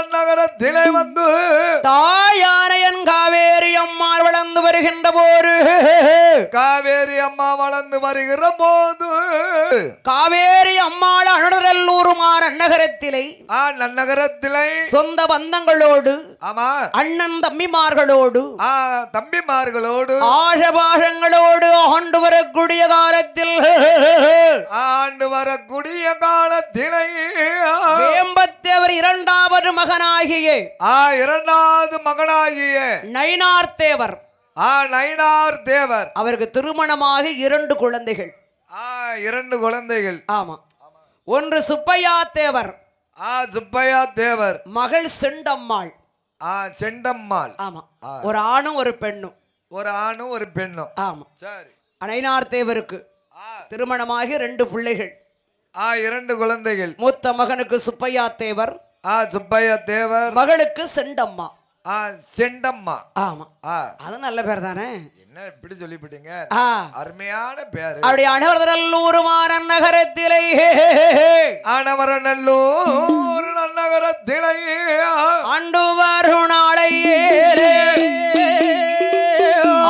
நகரத்திலே வந்து தாயான என் காவேரி அம்மாள் வளர்ந்து வருகின்ற போது காவேரி அம்மா வளர்ந்து வருகிற போது காவேரி அம்மாள் அனுடரல்லூர் மாநகரத்திலே நன்னகரத்திலே சொந்த பந்தங்களோடு ஆமா அண்ணன் தம்பிமார்களோடு தம்பிமார்களோடு ஆழபாஷங்களோடு ஆண்டு வரக்கூடிய காலத்தில் ஆண்டு வரக்கூடிய காலத்திலே வேம்பத்தேவர் இரண்டாவது மகனாகிய இரண்டாவது மகனாகிய நயினார் தேவர் நயினார் தேவர் அவருக்கு திருமணமாக 2 குழந்தைகள் 2 குழந்தைகள் ஆமா ஒன்று சுப்பையா தேவர் சுப்பையா தேவர் மகள் செண்டம்மாள் செண்டம்மாள் ஆமா ஒரு ஆணும் ஒரு பெண்ணும் ஒரு ஆணும் ஒரு பெண்ணும் ஆமா சரி அனைனார் தேவருக்கு திருமணமாகி 2 பிள்ளைகள். 2 குழந்தைகள். மூத்த மகனுக்கு சுப்பையா தேவர், சுப்பையா தேவர். மகளுக்கு செண்டம்மா. செண்டம்மா. ஆமா, அது நல்ல பேர் தானே. என்ன இப்படி சொல்லிவிட்டீங்க? அருமையான பேரு. அப்படி அனவரநல்லூர் நகரத்திலே அனவரநல்லூர் நகரத்திலே ஆண்டு வரும் நாளை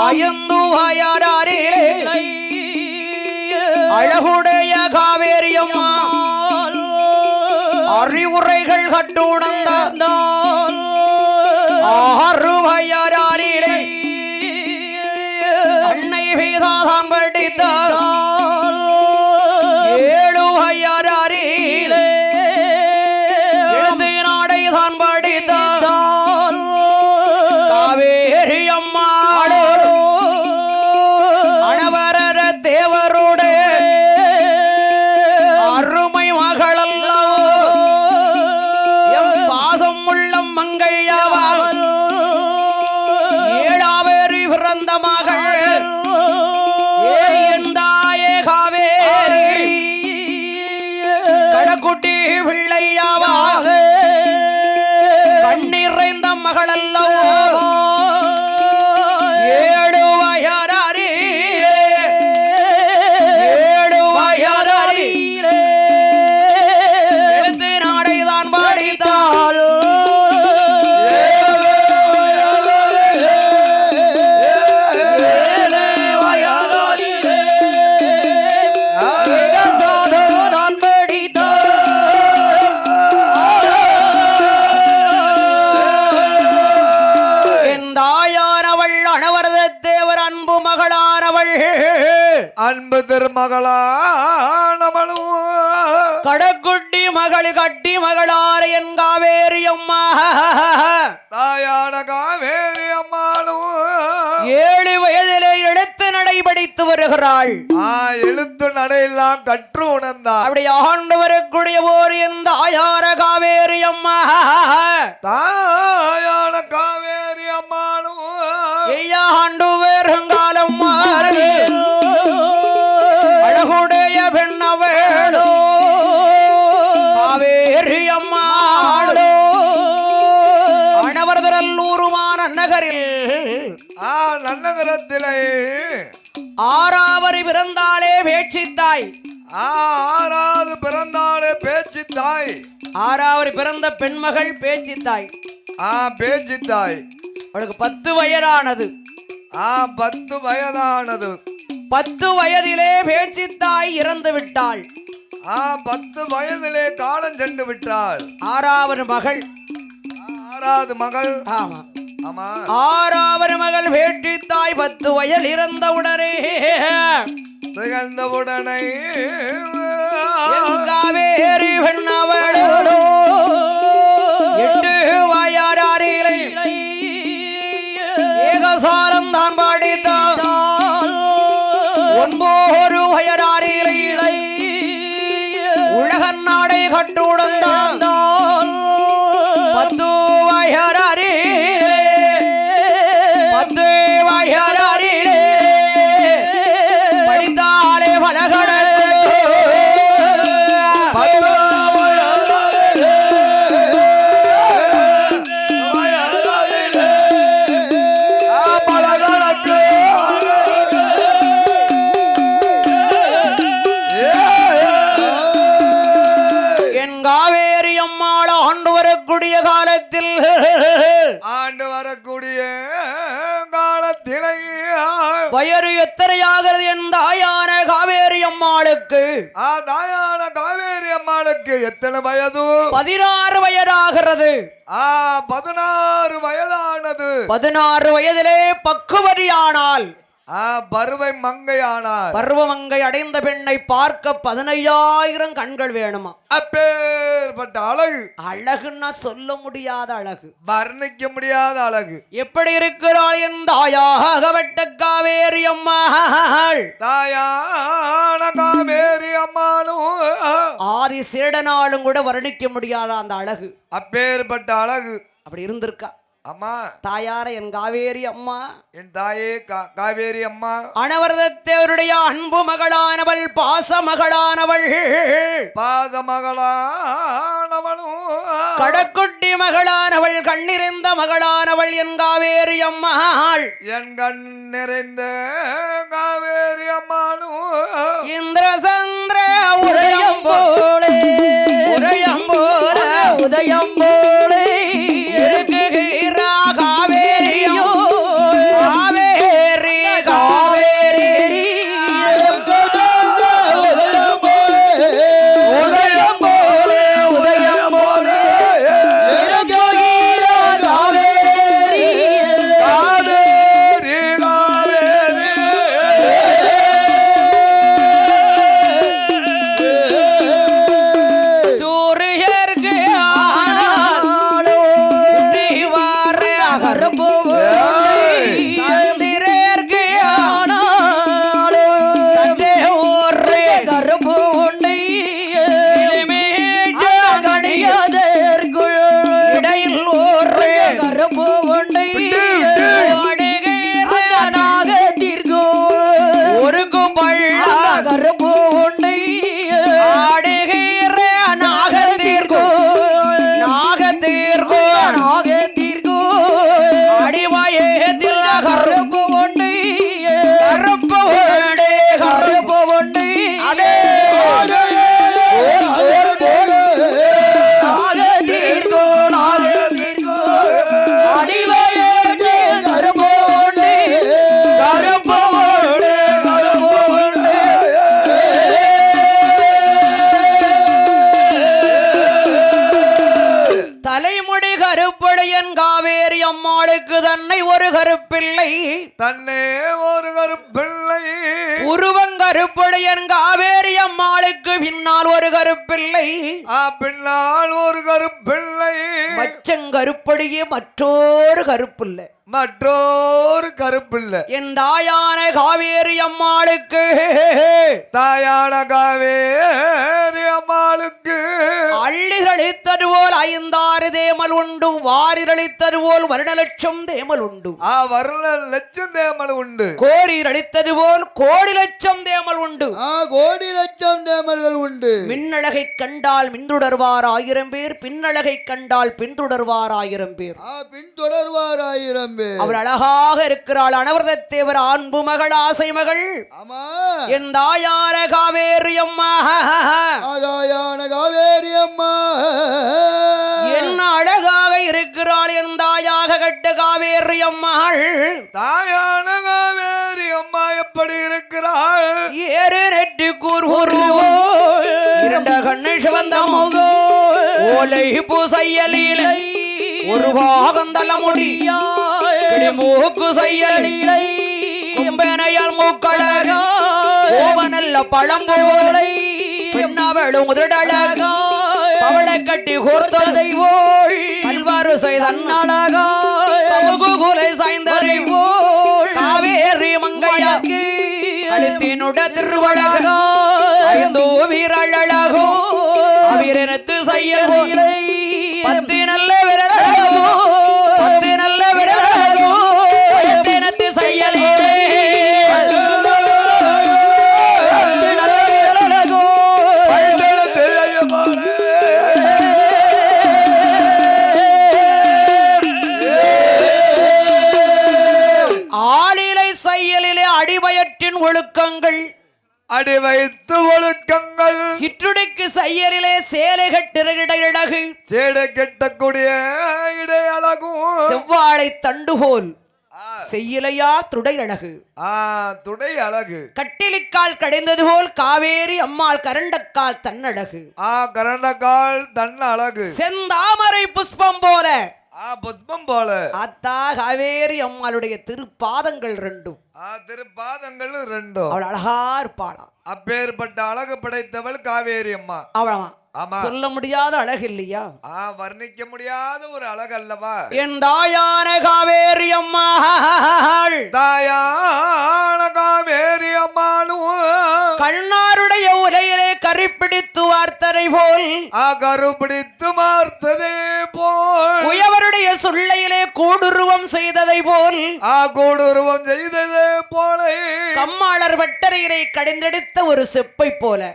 அயந்து வயராரிலே அழகுடைய காவேரியம்மா அறிவுரைகள் கட்டுணர்ந்தால் ஆறுவயராரிலே அன்னை வேதாதான் படித்தால் 7 வயராரிலே எழுதி நாடை தான் படித்தால் காவேரி அம்மாடோ அனவரர தேவரோடு அருமை மகள் அல்லவோ எம் பாசம் உள்ளம் மங்கையாவாள் 7ஆவேரி பிறந்த மகள் ஏந்தாயே காவேரி கடக்குட்டி பிள்ளையாவாக கண்ணீரைந்த மகள் அல்லவோ 7 வயராரிலே 7 வயராரிலே எழுத்து நாடைதான் பாடித்தாள் அன்பு திருமகளானவளும் கடக்குட்டி மகள் கட்டி மகளார் என் காவேரி அம்மா தாயான காவேரி அம்மாளும் 7 வயதிலே எழுத்து நடை படித்து வருகிறாள். எழுத்து நடையெல்லாம் கற்று உணர்ந்தார். அப்படி ஆண்டு வரக்கூடிய போர் என் தாயார காவேரி அம்மா தாயான காவேரி அம்மாளும் ஐயா ஆண்டு வருங்காலம் மாறி அழகுடைய பெண்ணவேளோ காவேரி அம்மாளோ அனவரநல்லூருமான நகரில் நன்னகரத்திலே 6ஆவது பிறந்தாளே பேச்சித்தாய். 6ஆவது பிறந்தாளே பேச்சித்தாய். 6ஆவது பிறந்த பெண்மகள் பேச்சித்தாய். பேச்சித்தாய். அவளுக்கு 10 வயதானது. 10 வயதானது. 10 வயதிலே பேச்சித்தாய் இறந்து விட்டாள். 10 வயதிலே காலம் சென்று விட்டாள். 6ஆவது மகள். 6ஆவது மகள். ஆமா ஆமா. 6ஆவது மகள் பேச்சித்தாய் 10 வயதில் இறந்தவுடனே திகழ்ந்தவுடனே காவேரி பெண்ணவளோ 8 வயதாரிலே ஏகசாரம் தான் பாடித்தாள். 9 வயதாரிலே உலகன் நாடை கட்டுடந்தால் 10 வயதாரிலே 10 வயதாரிலே படித்தாலே பலகடத்து 10 பலகடத்து என் காவேரி அம்மாள் ஆண்டு வரக்கூடிய காலத்தில் வயறு எத்தனையாகிறது என் தாயான காவேரி அம்மாளுக்கு? தாயான காவேரி அம்மாளுக்கு எத்தனை வயது? 16 வயதாகிறது. 16 வயதானது. 16 வயதிலே பக்குவரியானால் பருவை மங்கையானார். பருவமங்கை அடைந்த பெண்ணை பார்க்க 15,000 கண்கள் வேணுமா? அப்பேற்பட்ட அழகு. அழகுன்னா சொல்ல முடியாத அழகு, வர்ணிக்க முடியாத அழகு. எப்படி இருக்கிறாள் என் தாயாகப்பட்ட காவேரி அம்மாள்? தாயான காவேரி அம்மாளும் ஆதி சேடனாலும் கூட வர்ணிக்க முடியாத அந்த அழகு. அப்பேற்பட்ட அழகு அப்படி இருந்திருக்கா? அம்மா தாயார என் காவேரி அம்மா, என் தாயே காவேரி அம்மா, அனவரதத்தேவருடைய அன்பு மகளானவள், பாச மகளானவள், பாத மகளானவளும் கடக்குட்டி மகளானவள், கண்ணிறைந்த மகளானவள் என் காவேரி அம்மாள், என் கண் நிறைந்த காவேரி அம்மாளும் இந்திர சந்திர உதயம் போலே, உதயம் போல, உதயம் போலே இருக்குகிறா காவேரியோ, காவேரி காவேரி உதயம் போலே, உதயம் போலே, உதயம் போலே இருக்குகிறா காவேரி, காவேரி காவேரி சூரியர்க்கு ஆனாலோ சுற்றிவார அகரப்போவே, சந்திரர்க்கு ஆனாலோ சந்தே ஊரே கருப்போண்டை, இனிமேஜ கணியதற்குள் இடையில் ஊரே கருப்போண்டை, ஆடுகிற நாகத்திற்கோ ஒருக்கு பள்ளா கருப்போண்டை, ஆடுகிற நாகத்திற்கோ, நாகத்திற்கோ, நாகத்திற்கோ அடிவாயத்தில் கருப்பு ஒன்றை, கருப்பு ஒன்றை, கருப்பு ஒன்றை அடே நாகத்திற்கோ, நாகத்திற்கோ அடிவாயத்தில் கருப்பு ஒன்றை, கருப்பு ஒன்றை, கருப்பு ஒன்றை தலைமுடி கருப்படையன் காவேரி அம்மாளுக்கு தன்னை ஒரு கருப்பிள்ளை, தன்னே ஒரு கருப்பிள்ளை, உருவங்கருப்படையன் காவேரி அம்மாளுக்கு பின்னால் ஒரு கருப்பிள்ளை, பின்னால் ஒரு கருப்பிள்ளை, மச்சங்கருப்படியே மற்றொரு கருப்பில்லை, மற்றொரு கருப்பிள்ளை, என் தாயான காவேரி அம்மாளுக்கு, தாயான காவேரி அம்மாளுக்கு அள்ளிரளித்தது போல் ஐந்தாறு தேமல் உண்டு, வாரிரளித்தது போல் வருடலட்சம் தேமல் உண்டு, வருண லட்சம் தேமல் உண்டு, கோரிரளித்தது போல் கோடி லட்சம் தேமல் உண்டு, கோடி லட்சம் தேமல்கள் உண்டு. மின்னழகை கண்டால் மின்தொடர்வார் 1000 பேர், பின்னழகை கண்டால் பின்தொடர்வார் 1000 பேர், பின்தொடர்வார் 1000 பேர். அவள் அழகாக இருக்கிறாள். அனவரதத்தேவர் அன்பு மகள், ஆசை மகள், ஆமா என் தாயான காவேரி அம்மா, ஆதாயான காவேரி அம்மா என்ன அழகாக இருக்கிறாள் என் தாயாக கட்ட காவேரி அம்மாள், தாயான காவேரி அம்மா எப்படி இருக்கிறாள், ஏறு நெற்றி கூர்வோ, இரண்ட கண்ணு சிவந்த முகோ, ஓலை பூசையலிலை, ஒரு பாகந்தல முடியா மூக்கு செய்யலிலை, கும்பனையால் மூக்களகா, ஓவனல்ல பழம்போலை, பெண்ணவளும் முதடழகா, பவளை கட்டி கோர்த்ததை ஓள், பல்வாறு செய்தன்னழகா, குலை சாய்ந்தரை ஓள், காவேரி மங்கையாக்கு கழுத்தினுட திருவழகா, ஐந்தோ வீரழகோ, அவிரனத்து செய்யலை, 10 நல்ல விரலழகோ, 10 நல்ல விரலழகோ, எத்தினத்து செய்யலே, 10 நல்ல விரலழகோ, ஆளிலை செயலிலே அடிவயற்றின் ஒழுக்கங்கள், அடி வைத்து ஒழுக்கங்கள், சிற்றுடைக்கு செயலிலே சேலை கட்டிறகு, சேடை கெட்டக்கூடிய இடை அழகும், செவ்வாழை தண்டுபோல் செய்யலையா துடை அழகு, துடை அழகு, கட்டிலிக்கால் கடைந்தது போல் காவேரி அம்மாள் கரண்டக்கால் தன்னழகு, கரண்டக்கால் தன் அழகு, செந்தாமரை புஷ்பம் போல, புஷ்பம் போல, அத்தா காவேரி அம்மாளுடைய திருப்பாதங்கள் ரெண்டும், திருப்பாதங்கள் ரெண்டும் அவள் அழகா இருப்பாளா, அப்பேற்பட்ட அழகு படைத்தவள் காவேரி அம்மா. அவளா சொல்ல முடியாத அழகு இல்லையா, வர்ணிக்க முடியாத ஒரு அழகு அல்லவா என் தாயான காவேரி அம்மா, தாயான காவேரி அம்மாளும் கண்ணாருடைய உலையிலே கறி கைப்பிடித்து வார்த்ததை போல் கருப்பிடித்து மார்த்ததே போல் குயவருடைய சொல்லையிலே கூடுருவம் செய்ததை போல் கூடுருவம் செய்ததே போல கம்மாளர் வட்டரையிலே கடிந்தெடுத்த ஒரு செப்பை போல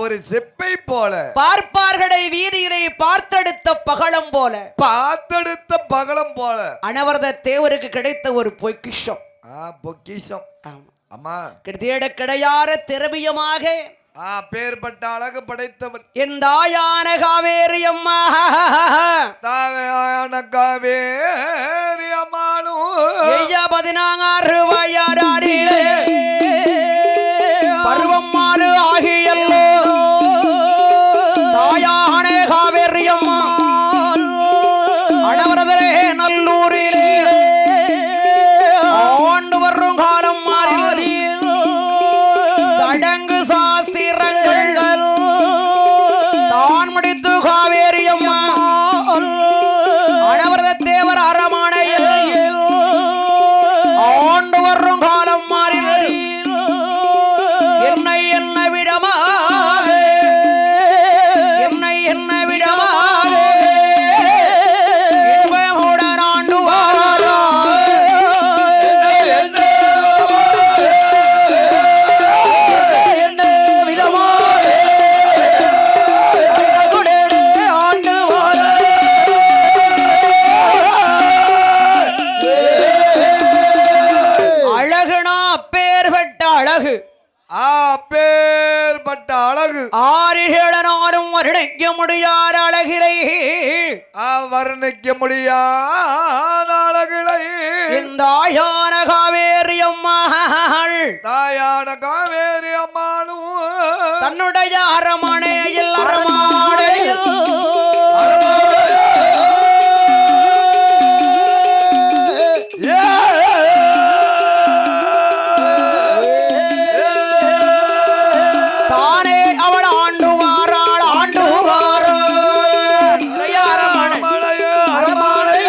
ஒரு செப்பை போல பார்ப்பார்களை வீதியிலே பார்த்தெடுத்த பகலம் போல பார்த்தெடுத்த பகலம் போல அனவரத தேவருக்கு கிடைத்த ஒரு பொக்கிஷம் பொக்கிஷம் அம்மா தேட கிடையாத திரவியமாக பேர்பட்ட அழகு படைத்தவன் என் தாயான காவேரி அம்மா தாயான காவேரி அம்மாளும் 16 வயதாரிலே பருவம் மாறு ஆகியல்லோ தாயான காவேரி அம்மா அனவரதரே நல்லூரிலே ஆண்டு வரும் காலம் மாறி சடங்கு சாஸ்திரங்கள் தான் முடித்து காவேரி அம்மா அனவரத தேவர் அரமனையில் ஆண்டு வரும் காலம் மாறி என்னை என்ன விடமாக என்னை என்ன விடமாக இன்பமுடன் ஆண்டு வாரா அழகுனா அப்பேற்பட்ட அழகு பேர்பட்ட அழகு ஆரிஷடனாரும் வர்ணிக்க முடியாத அழகிலை வர்ணிக்க முடியாத அழகிலை இந்த ஆயான காவேரி அம்மாள் தாயான காவேரி அம்மாளும் தன்னுடைய அரமனையில் அரமாடையில் தானே அவள் ஆண்டு வாராள் ஆண்டு வாராள் அரமனையில்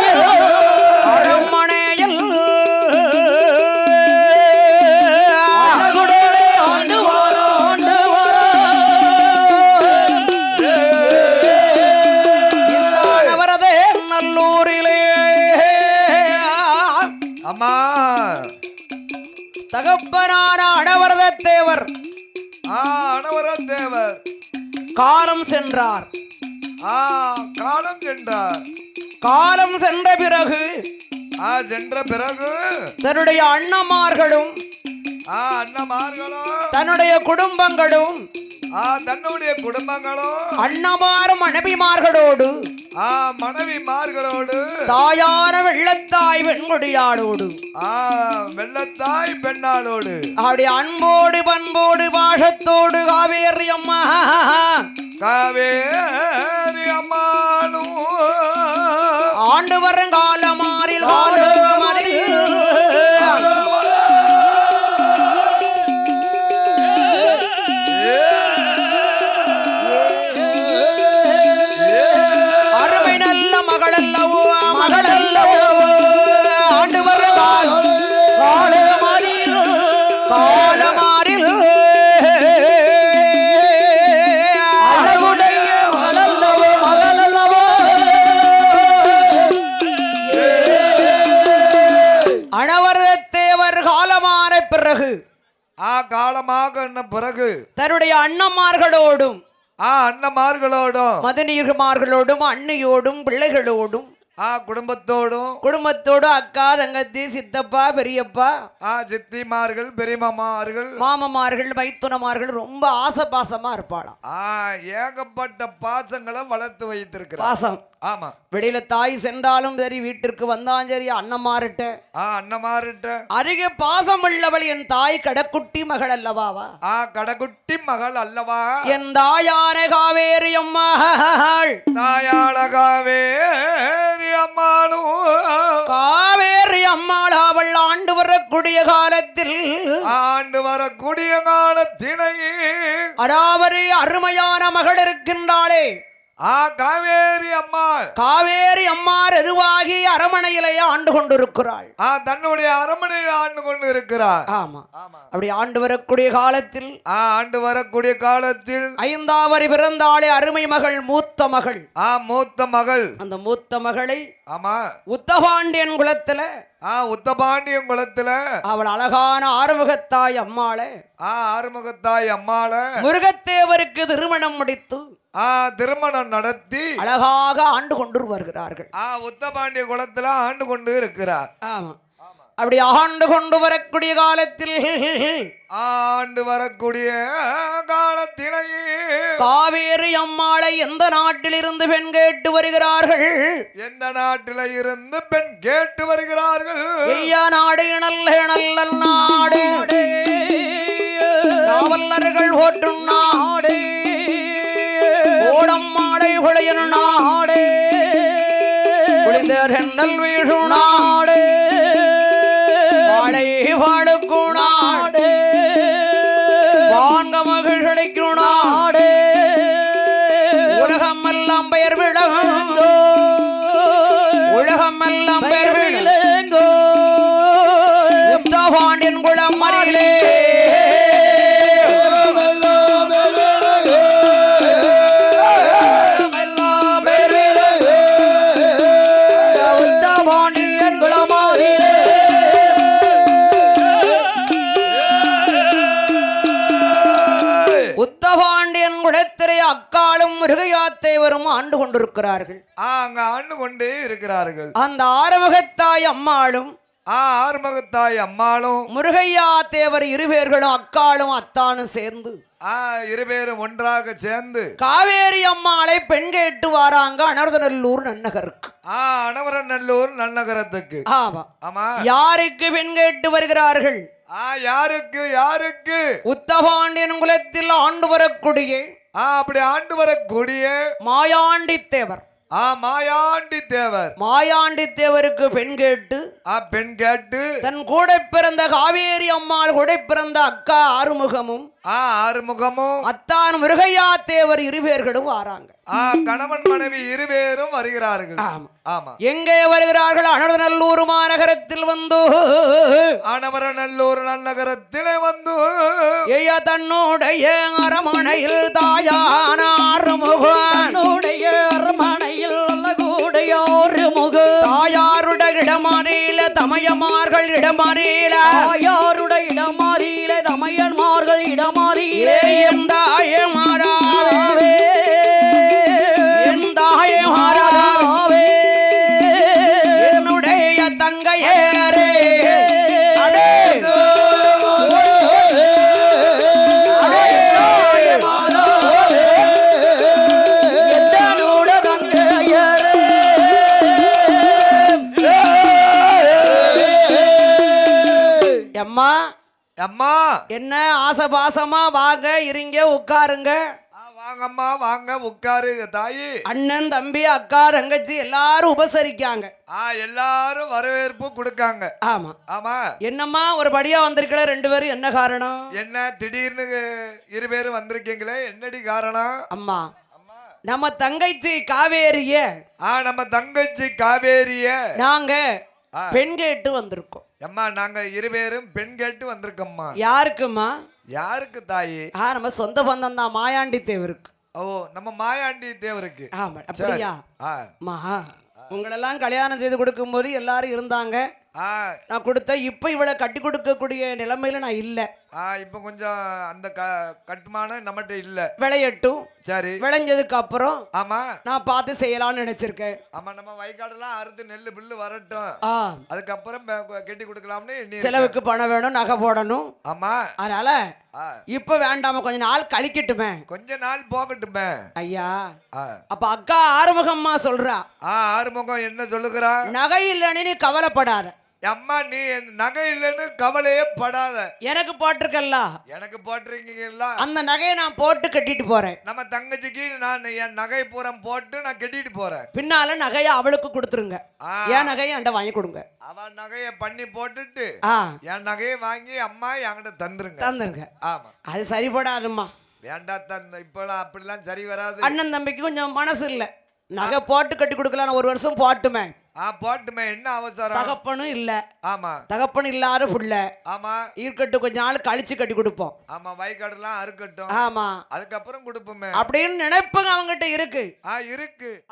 ஆண்டு வரதே நல்லூரிலே அம்மா தகப்பனான அனவரத தேவர் அனவர தேவர் காலம் சென்றார் காலம் சென்றார் காலம் சென்ற பிறகு சென்ற பிறகு தன்னுடைய அண்ணமார்களும் அண்ணமார்களும் தன்னுடைய குடும்பங்களும் தன்னுடைய குடும்பங்களும் அண்ணமாரும் மனைவிமார்களோடு மனைவிமார்களோடு தாயான வெள்ளத்தாய் வெண்முடியாளோடு வெள்ளத்தாய் பெண்ணாளோடு அப்படி அன்போடு பண்போடு பாஷத்தோடு காவேரி அம்மா காவேரி அம்மாளும் ஆண்டு வருங்கால மாறில் அருமை நல்ல மகளல்லவோ மகளல்லவோ ஆண்டு வருங்கால காலமாறில் அனவரதத்தேவர் காலமான பிறகு காலமாக பிறகு தன்னுடைய அண்ணமார்களோடும் அண்ணமார்களோடும் மதநீர்மார்களோடும் அன்னையோடும் பிள்ளைகளோடும் குடும்பத்தோடும் அக்கா தங்கச்சி சித்தப்பா பெரியப்பா சித்திமார்கள் பெரியமாமார்கள் மாமமார்கள் மைத்துனமார்கள் ரொம்ப ஆசபாசமா இருப்பாளாம் ஏகப்பட்ட பாசங்களை வளர்த்து வைத்திருக்கிறார் பாசம் ஆமா வெளியில தாய் சென்றாலும் சரி வீட்டிற்கு வந்தாலும் சரி அண்ணமாருட்ட அருகே பாசம் உள்ளவள் என் தாய் கடக்குட்டி மகள் அல்லவாவா கடக்குட்டி மகள் அல்லவா என் தாயான காவேரி அம்மாள் தாயான காவேரி அம்மாளும் காவேரி அம்மாள் அவள் ஆண்டு வரக்கூடிய காலத்தினை அதாவது அருமையான மகள் இருக்கின்றாளே காவேரி அம்மாள். காவேரி அம்மாள் எதுவாகி அரமனையிலேயே ஆண்டு கொண்டிருக்கிறாள். தன்னுடைய அரமனையில் ஆண்டு கொண்டு இருக்கிறார். ஆமா, அப்படி ஆண்டு வரக்கூடிய காலத்தில் ஆண்டு வரக்கூடிய காலத்தில் 5ஆம் வரை பிறந்தாளே அருமை மகள், மூத்த மகள். மூத்த மகள். அந்த மூத்த மகளை ஆமா உத்தபாண்டியன் குலத்துல உத்தபாண்டியன் குலத்துல அவள் அழகான ஆறுமுகத்தாய் அம்மாளை ஆறுமுகத்தாய் அம்மாள முருகத்தேவருக்கு திருமணம் முடித்து திருமணம் நடத்தி அழகாக ஆண்டு கொண்டு வருகிறார்கள். உத்தபாண்டிய குலத்துல ஆண்டு கொண்டு இருக்கிறார். ஆமா, அப்படி ஆண்டு கொண்டு வரக்கூடிய காலத்தில் காவேரி அம்மாளை எந்த நாட்டிலிருந்து பெண் கேட்டு வருகிறார்கள்? எந்த நாட்டில இருந்து பெண் கேட்டு வருகிறார்கள்? ஐயா நாடு நல்ல நல்ல நாடு, நாவலர்கள் போற்றும் நாடு, ஓடம் மாடை உழையன் நாடு, குளிந்தர் எண்ணல் வீழும் நாடு, வாழை வாழுக்கும் நாடு, வாங்க மகிழ்ச்சிக்கும் நாடு, உலகம் எல்லாம் பெயர் விளங்கோ, உலகம் எல்லாம் பெயர் விளங்கோ, உத்தபாண்டியன் குலம் மறியிலே அக்காலும் முருகையாத்தேவரும் ஆண்டு கொண்டிருக்கிறார்கள். அங்க ஆண்டு கொண்டே இருக்கிறார்கள். அந்த ஆறுமுகத்தாய் அம்மாளும் ஆறுமுகத்தாய் அம்மாளும் முருகையா தேவர் இருவேர்களும் அக்காலும் அத்தானும் சேர்ந்து இருவேரும் ஒன்றாக சேர்ந்து காவேரி அம்மாளை பெண் கேட்டு வாராங்க அனர்தநல்லூர் நன்னகருக்கு. அனவரநல்லூர் நன்னகரத்துக்கு. ஆமா ஆமா. யாருக்கு பெண் கேட்டு வருகிறார்கள்? யாருக்கு யாருக்கு? உத்தபாண்டியன் குலத்தில் ஆண்டு வரக்கூடிய அப்படி ஆண்டு வரக்கூடிய மாயாண்டி தேவர். மாயாண்டி தேவர். மாயாண்டி தேவருக்கு பெண் கேட்டு தன் கூட பிறந்த காவேரி அம்மாள் கூட பிறந்த அக்கா ஆறுமுகமும் அத்தான் முருகையா தேவர் இருவேர்களும் வாராங்க. கணவன் மனைவி இருவேரும் வருகிறார்கள். ஆமா. எங்கே வருகிறார்கள்? அனர்தநல்லூர் மாநகரத்தில் வந்து அனவரநல்லூர் நன்னகரத்திலே வந்து தன்னுடைய அரமனையில் தாயான ஆறுமுகனுடைய அரமனையில் தாயாருடைய இடமாறியில தமையமார்கள் இடமாறியில தாயாருடைய இடமாறியில தமையன்மார்கள் இடமாறியிலே எந்தாயமாராவே எந்தாயமாராவே என்னுடைய தங்கையரே அம்மா என்ன ஆசபாசமா வாங்க, இருங்க, உட்காருங்க. வாங்கம்மா வாங்க உட்காரு தாயி. அண்ணன் தம்பி அக்கா தங்கச்சி எல்லாரும் உபசரிக்காங்க. எல்லாரும் வரவேற்பு கொடுக்காங்க. ஆமா ஆமா. என்னம்மா ஒரு படியா வந்திருக்கல ரெண்டு பேரும், என்ன காரணம்? என்ன திடீர்னு இருவேரும் வந்திருக்கீங்களே, என்னடி காரணம்? அம்மா நம்ம தங்கச்சி காவேரிய நம்ம தங்கச்சி காவேரிய நாங்க பெண் கேட்டு வந்திருக்கோம். அம்மா நாங்க இருவேரும் பெண் கேட்டு வந்திருக்கோம்மா. யாருக்குமா? யாருக்கு தாயி? நம்ம சொந்த பந்தம் தான், மாயாண்டி தேவருக்கு. ஓ, நம்ம மாயாண்டி தேவருக்கு. ஆமா. அப்படியா? உங்களெல்லாம் கல்யாணம் செய்து கொடுக்கும் போது எல்லாரும் இருந்தாங்க, நான் கொடுத்த. இப்ப இவளை கட்டி கொடுக்கக்கூடிய நிலைமையில நான் இல்ல. இப்ப கொஞ்சம் அந்த கட்டுமானம் நம்மகிட்ட இல்ல. விளையட்டும். சரி, விளைஞ்சதுக்கு அப்புறம் ஆமா நான் பார்த்து செய்யலாம்னு நினைச்சிருக்கேன். ஆமா, நம்ம வயக்காடெல்லாம் அறுத்து நெல்லு பில்லு வரட்டும், அதுக்கப்புறம் கட்டி கொடுக்கலாம்னு. செலவுக்கு பணம் வேணும், நகை போடணும். ஆமா, அதனால இப்ப வேண்டாம கொஞ்ச நாள் கழிக்கட்டுமே, கொஞ்ச நாள் போகட்டுமே. ஐயா அப்ப அக்கா ஆறுமுகம்மா சொல்றா. ஆறுமுகம் என்ன சொல்லுகிறா? நகை இல்லைன்னு நீ கவலைப்படாத. அம்மா, நீ நகை இல்லைன்னு கவலையே படாத. எனக்கு போட்டிருக்கல்ல, எனக்கு போட்டிருக்கீங்களா? அந்த நகையை நான் போட்டு கட்டிட்டு போறேன். நம்ம தங்கச்சிக்கு நான் என் நகை பூரம் போட்டு நான் கட்டிட்டு போறேன். பின்னால நகையை அவளுக்கு கொடுத்துருங்க, என் நகையை என்கிட்ட வாங்கி கொடுங்க. அவன் நகையை பண்ணி போட்டுட்டு என் நகையை வாங்கி அம்மா என்கிட்ட தந்துருங்க. ஆமா, அது சரிபடாதும்மா. வேண்டாத்தான் இப்பெல்லாம் அப்படிலாம் சரி வராது. அண்ணன் தம்பிக்கு கொஞ்சம் மனசு இல்ல, நகை போட்டு கட்டி கொடுக்கலாம், ஒரு வருஷம் போட்டுமே. போட்டுமே, என்ன அவசரம்? தகப்பனும் இல்ல. ஆமா, தகப்பன் இல்லாத புள்ள. ஆமா, இருக்கட்டும், கொஞ்ச நாள் கழிச்சு கட்டி கொடுப்போம். ஆமா, வயக்காடுலாம் அறுக்கட்டும். ஆமா, அதுக்கப்புறம் கொடுப்போமே அப்படின்னு நினைப்புங்க அவங்ககிட்ட இருக்கு. இருக்கு.